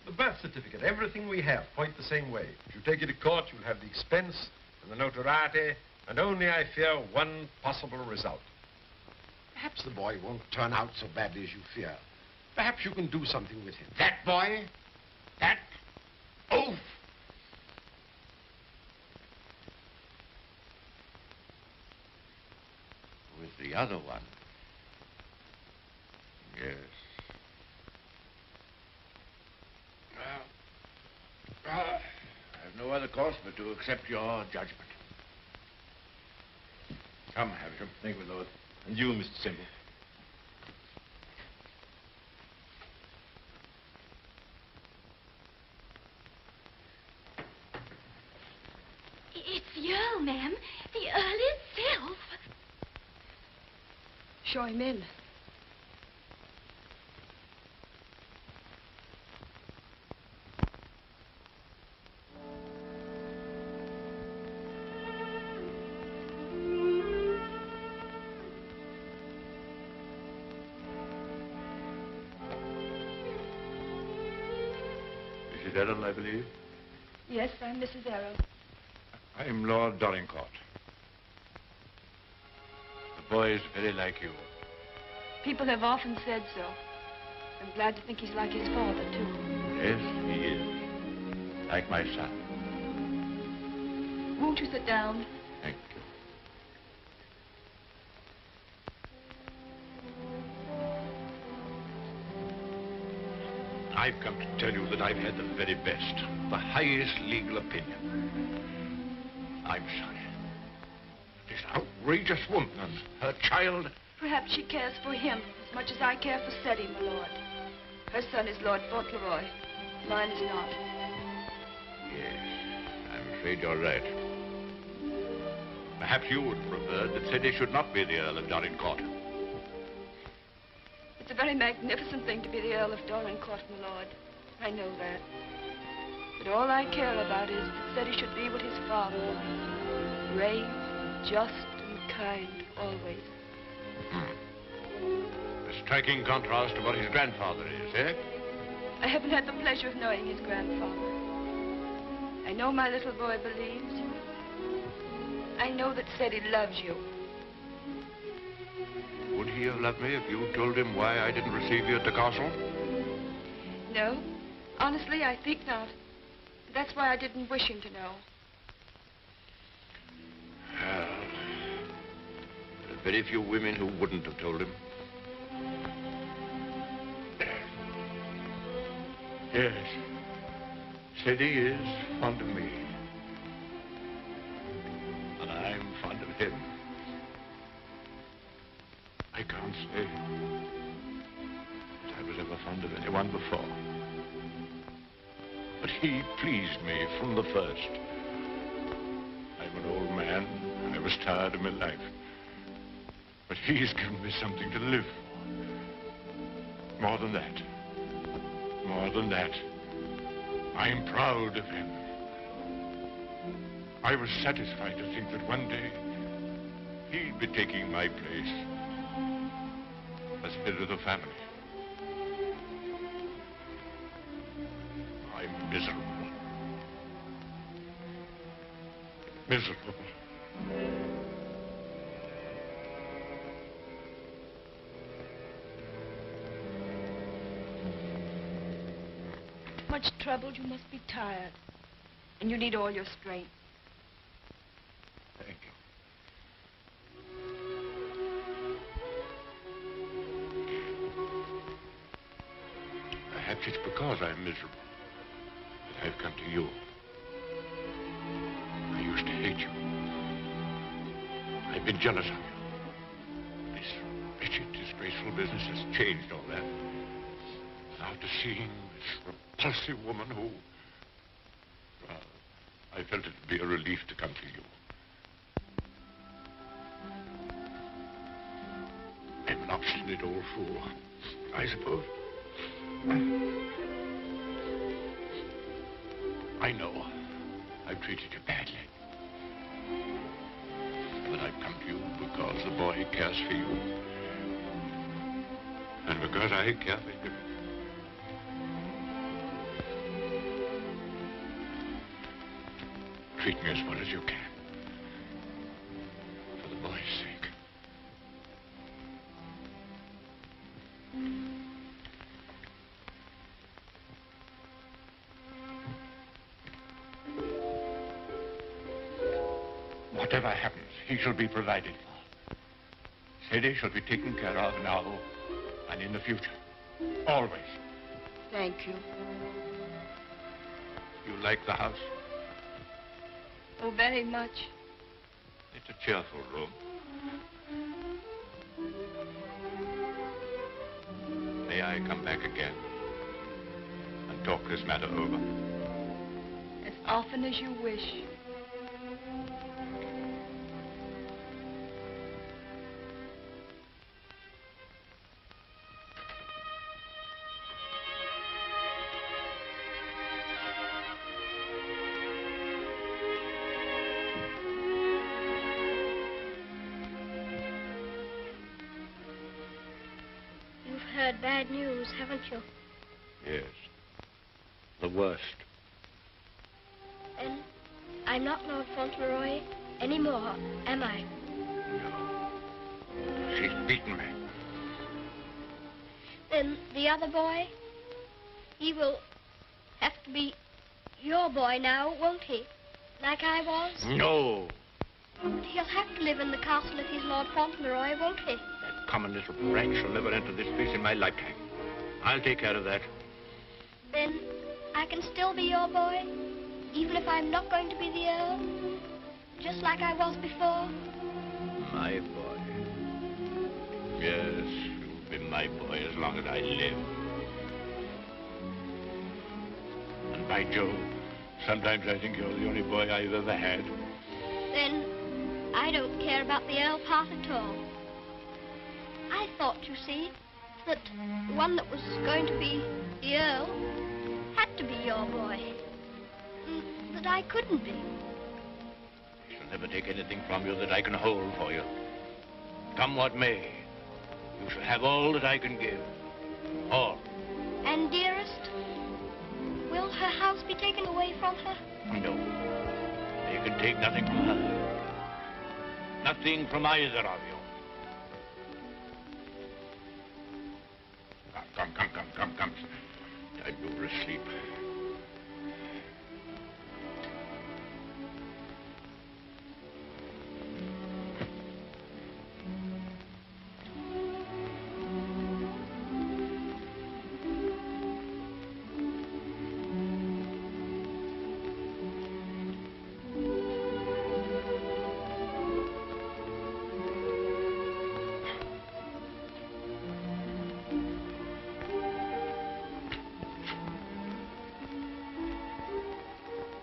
The birth certificate, everything we have, point the same way. If you take it to court, you'll have the expense and the notoriety, and only, I fear, one possible result. Perhaps the boy won't turn out so badly as you fear. Perhaps you can do something with him. That boy? That oaf? With the other one. Yes. I have no other course but to accept your judgment. Come, Havisham. Thank you, Lord. And you, Mr. Semple. It's the Earl, ma'am. The Earl himself. Show him in. Mrs. Errol, I believe. Yes, I'm Mrs. Errol. I'm Lord Dorincourt. The boy is very like you. People have often said so. I'm glad to think he's like his father, too. Yes, he is. Like my son. Won't you sit down? Thank you. I've come to tell you that I've had the very best, the highest legal opinion. I'm sorry. This outrageous woman and her child. Perhaps she cares for him as much as I care for Cedric, my lord. Her son is Lord Fauntleroy. Mine is not. Yes, I'm afraid you're right. Perhaps you would prefer that Cedric should not be the Earl of Dorincourt. It's a very magnificent thing to be the Earl of Dorincourt, my lord. I know that. But all I care about is that Cedric should be what his father was. Brave, just, and kind, always. A striking contrast to what his grandfather is, eh? I haven't had the pleasure of knowing his grandfather. I know my little boy believes you. I know that Cedric loves you. Would he have loved me if you told him why I didn't receive you at the castle? No. Honestly, I think not. That's why I didn't wish him to know. Well, there are very few women who wouldn't have told him. Yes. Cedric is fond of me. And I'm fond of him. I can't say that I was ever fond of anyone before. But he pleased me from the first. I'm an old man. I was tired of my life. But he's given me something to live for. More than that. More than that. I'm proud of him. I was satisfied to think that one day he'd be taking my place as head of the family. I'm miserable. Miserable. Much troubled, you must be tired. And you need all your strength. Thank you. Perhaps it's because I'm miserable that I've come to you. I used to hate you. I've been jealous of you. This wretched, disgraceful business has changed all that. After seeing this repulsive woman who... Well, I felt it'd be a relief to come to you. I'm an obstinate old fool, I suppose. I know I've treated you badly. But I've come to you because the boy cares for you. And because I care for him. treat me as well as you can. For the boy's sake. Whatever happens, he shall be provided for. Sadie shall be taken care of now and in the future. Always. Thank you. You like the house? Oh, very much. It's a cheerful room. May I come back again and talk this matter over? As often as you wish. Heard bad news, haven't you? Yes. The worst. And I'm not Lord Fauntleroy anymore, am I? No. She's beaten me. Then the other boy, he will have to be your boy now, won't he? Like I was? No. But he'll have to live in the castle if he's Lord Fauntleroy, won't he? Common little brat shall never enter this place in my lifetime. I'll take care of that. Then I can still be your boy, even if I'm not going to be the Earl, just like I was before. My boy. Yes, you'll be my boy as long as I live. And by Jove, sometimes I think you're the only boy I've ever had. Then I don't care about the Earl part at all. I thought, you see, that the one that was going to be the Earl had to be your boy. That I couldn't be. I shall never take anything from you that I can hold for you. Come what may, you shall have all that I can give. All. And dearest, will her house be taken away from her? No. They can take nothing from her. Nothing from either of you. Come. Time you were asleep.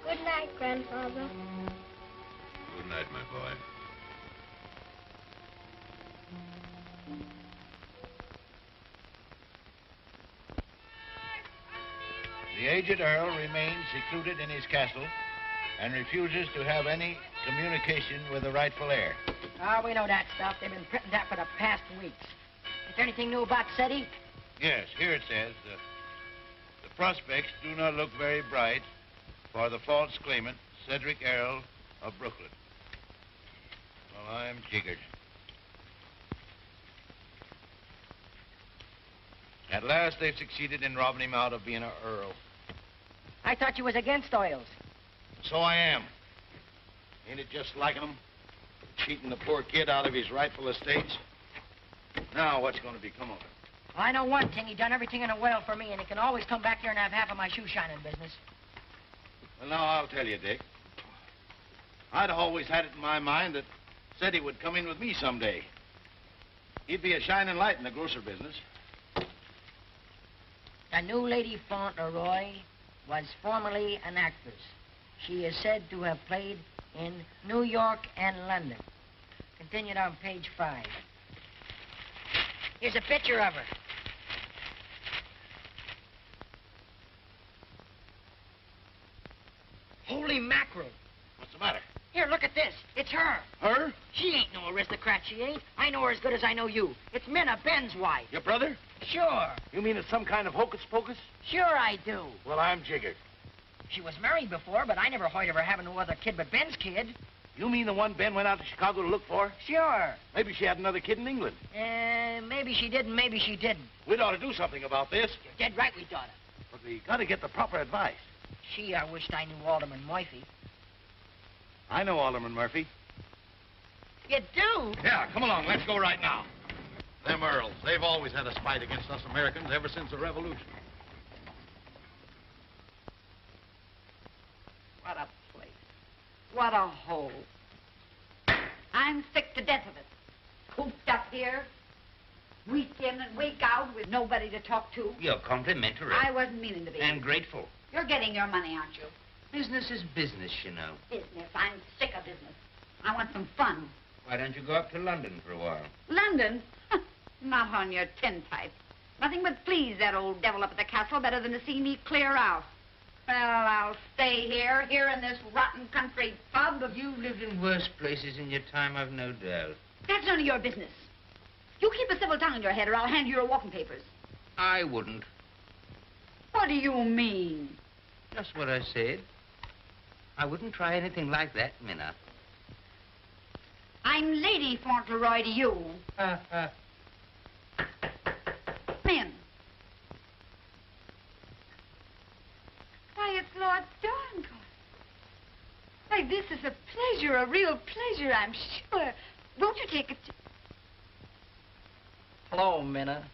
Good night, Grandfather. Good night, my boy. The aged Earl remains secluded in his castle and refuses to have any communication with the rightful heir. Oh, we know that stuff. They've been printing that for the past weeks. Is there anything new about Cedric? Yes, here it says, the prospects do not look very bright for the false claimant, Cedric Errol of Brooklyn. Well, I'm jiggered. At last, they've succeeded in robbing him out of being an earl. I thought you was against oils. So I am. Ain't it just like him? Cheating the poor kid out of his rightful estates? Now, what's going to become of him? Well, I know one thing. He done everything in a well for me, and he can always come back here and have half of my shoe shining business. Well, now, I'll tell you, Dick. I'd always had it in my mind that Ceddy would come in with me someday. He'd be a shining light in the grocer business. The new Lady Fauntleroy was formerly an actress. She is said to have played in New York and London. Continued on page 5. Here's a picture of her. Holy mackerel. What's the matter? Here, look at this. It's her. Her? She ain't no aristocrat, she ain't. I know her as good as I know you. It's Minna, Ben's wife. Your brother? Sure. You mean it's some kind of hocus pocus? Sure I do. Well, I'm jiggered. She was married before, but I never heard of her having no other kid but Ben's kid. You mean the one Ben went out to Chicago to look for? Sure. Maybe she had another kid in England. Maybe she did and maybe she didn't. We'd ought to do something about this. You're dead right we ought to. But we got to get the proper advice. Gee, I wished I knew Alderman Murphy. I know Alderman Murphy. You do? Yeah, come along. Let's go right now. Them Earls, they've always had a spite against us Americans ever since the Revolution. What a place. What a hole. I'm sick to death of it. Cooped up here, week in and week out with nobody to talk to. You're complimentary. I wasn't meaning to be. And grateful. You're getting your money, aren't you? Business is business, you know. Business. I'm sick of business. I want some fun. Why don't you go up to London for a while? London? Not on your tintype. Nothing would please that old devil up at the castle better than to see me clear out. Well, I'll stay here in this rotten country pub. You've lived in worse places in your time, I've no doubt. That's none of your business. You keep a civil tongue in your head or I'll hand you your walking papers. I wouldn't. What do you mean? Just what I said. I wouldn't try anything like that, Minna. I'm Lady Fauntleroy to you. Men. Why, it's Lord Donegal. Why, this is a pleasure, a real pleasure, I'm sure. Won't you take it? Hello, Minna.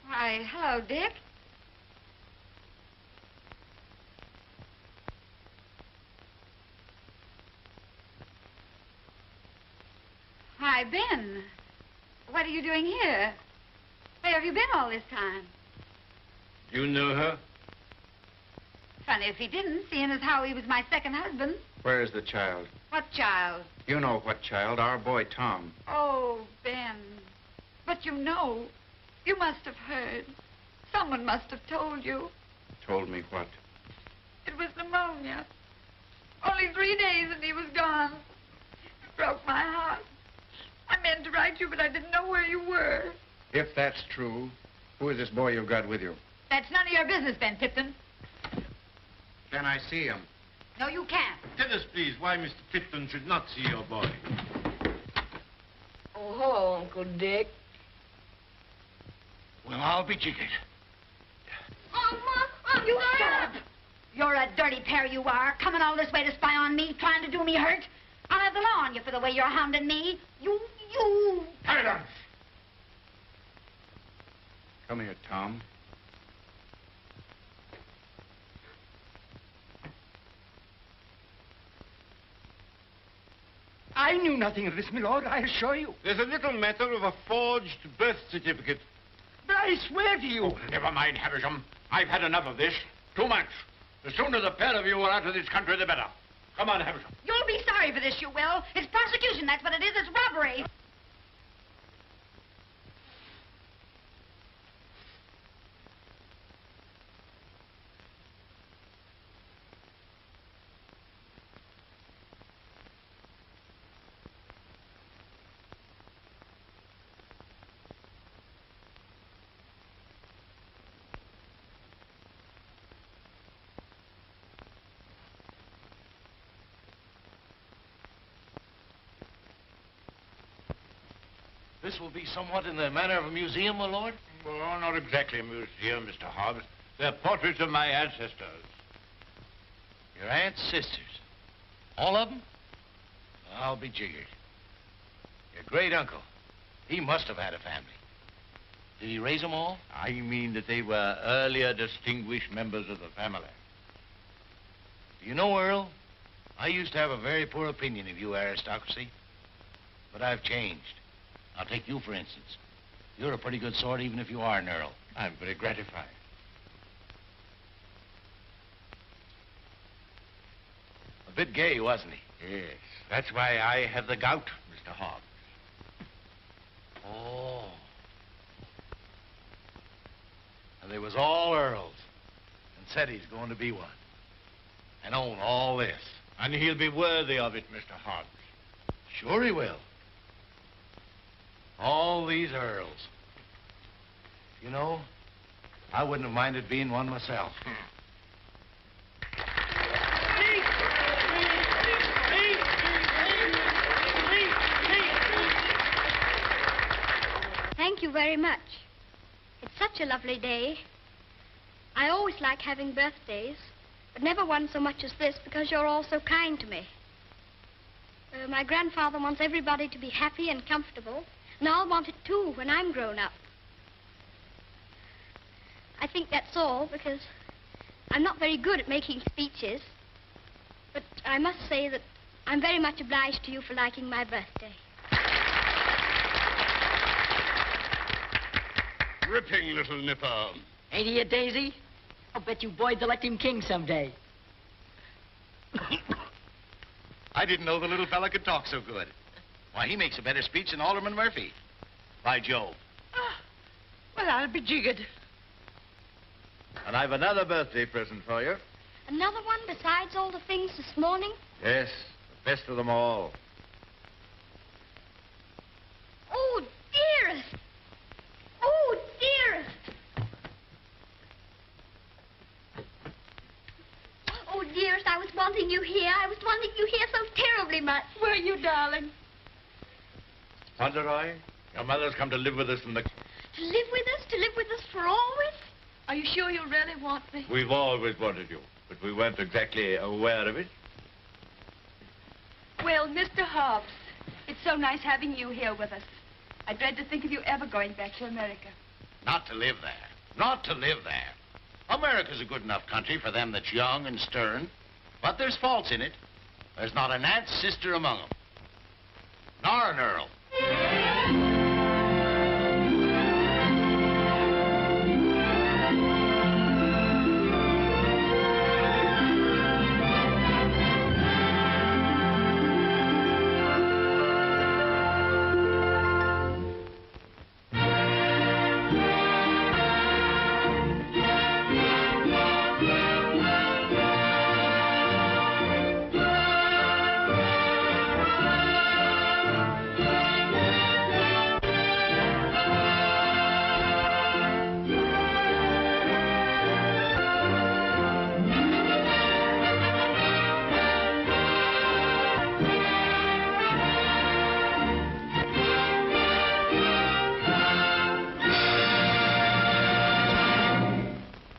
Why, hello, Dick. Why, Ben. What are you doing here? Where have you been all this time? You know her? Funny if he didn't, seeing as how he was my second husband. Where is the child? What child? You know what child, our boy Tom. Oh, Ben. But you know, you must have heard. Someone must have told you. Told me what? It was pneumonia. Only 3 days and he was gone. It broke my heart. I meant to write you, but I didn't know where you were. If that's true, who is this boy you've got with you? That's none of your business, Ben Tipton. Can I see him? No, you can't. Tell us, please, why Mr. Tipton should not see your boy. Oh, hello, Uncle Dick. Well, I'll be jiggered. Mom, you stop. You're a dirty pair, you are. Coming all this way to spy on me, trying to do me hurt. I'll have the law on you for the way you're hounding me. You... Silence! Come here, Tom. I knew nothing of this, my lord, I assure you. There's a little matter of a forged birth certificate. But I swear to you. Oh, never mind, Havisham. I've had enough of this. Too much. The sooner the pair of you are out of this country, the better. Come on, Havisham. You'll be sorry for this, you will. It's prosecution, that's what it is. It's robbery. This will be somewhat in the manner of a museum, my lord? Well, not exactly a museum, Mr. Hobbs. They're portraits of my ancestors. Your aunt's sisters? All of them? I'll be jiggered. Your great-uncle, he must have had a family. Did he raise them all? I mean that they were earlier distinguished members of the family. You know, Earl, I used to have a very poor opinion of you aristocracy. But I've changed. I'll take you, for instance. You're a pretty good sort, even if you are an earl. I'm very gratified. A bit gay, wasn't he? Yes, that's why I have the gout, Mr. Hobbs. Oh. And they was all earls. And said he's going to be one. And own all this. And he'll be worthy of it, Mr. Hobbs. Sure he will. All these earls. You know, I wouldn't have minded being one myself. very much. It's such a lovely day. I always like having birthdays, but never one so much as this because you're all so kind to me. My grandfather wants everybody to be happy and comfortable, and I'll want it too when I'm grown up. I think that's all because I'm not very good at making speeches, but I must say that I'm very much obliged to you for liking my birthday. Ripping little nipper. Ain't he a daisy? I'll bet you boys elect him king someday. I didn't know the little fella could talk so good. Why, he makes a better speech than Alderman Murphy. By Jove. Well, I'll be jiggered. And I've another birthday present for you. Another one besides all the things this morning? Yes, the best of them all. Oh, dearest! Oh, dearest! Oh, dearest, I was wanting you here. I was wanting you here so terribly much. Were you, darling? Fauntleroy, your mother's come to live with us in the... To live with us? To live with us for always? Are you sure you really want me? We've always wanted you, but we weren't exactly aware of it. Well, Mr. Hobbs, it's so nice having you here with us. I dread to think of you ever going back to America. Not to live there. Not to live there. America's a good enough country for them that's young and stern, but there's faults in it. There's not an aunt's sister among them. Nor an earl.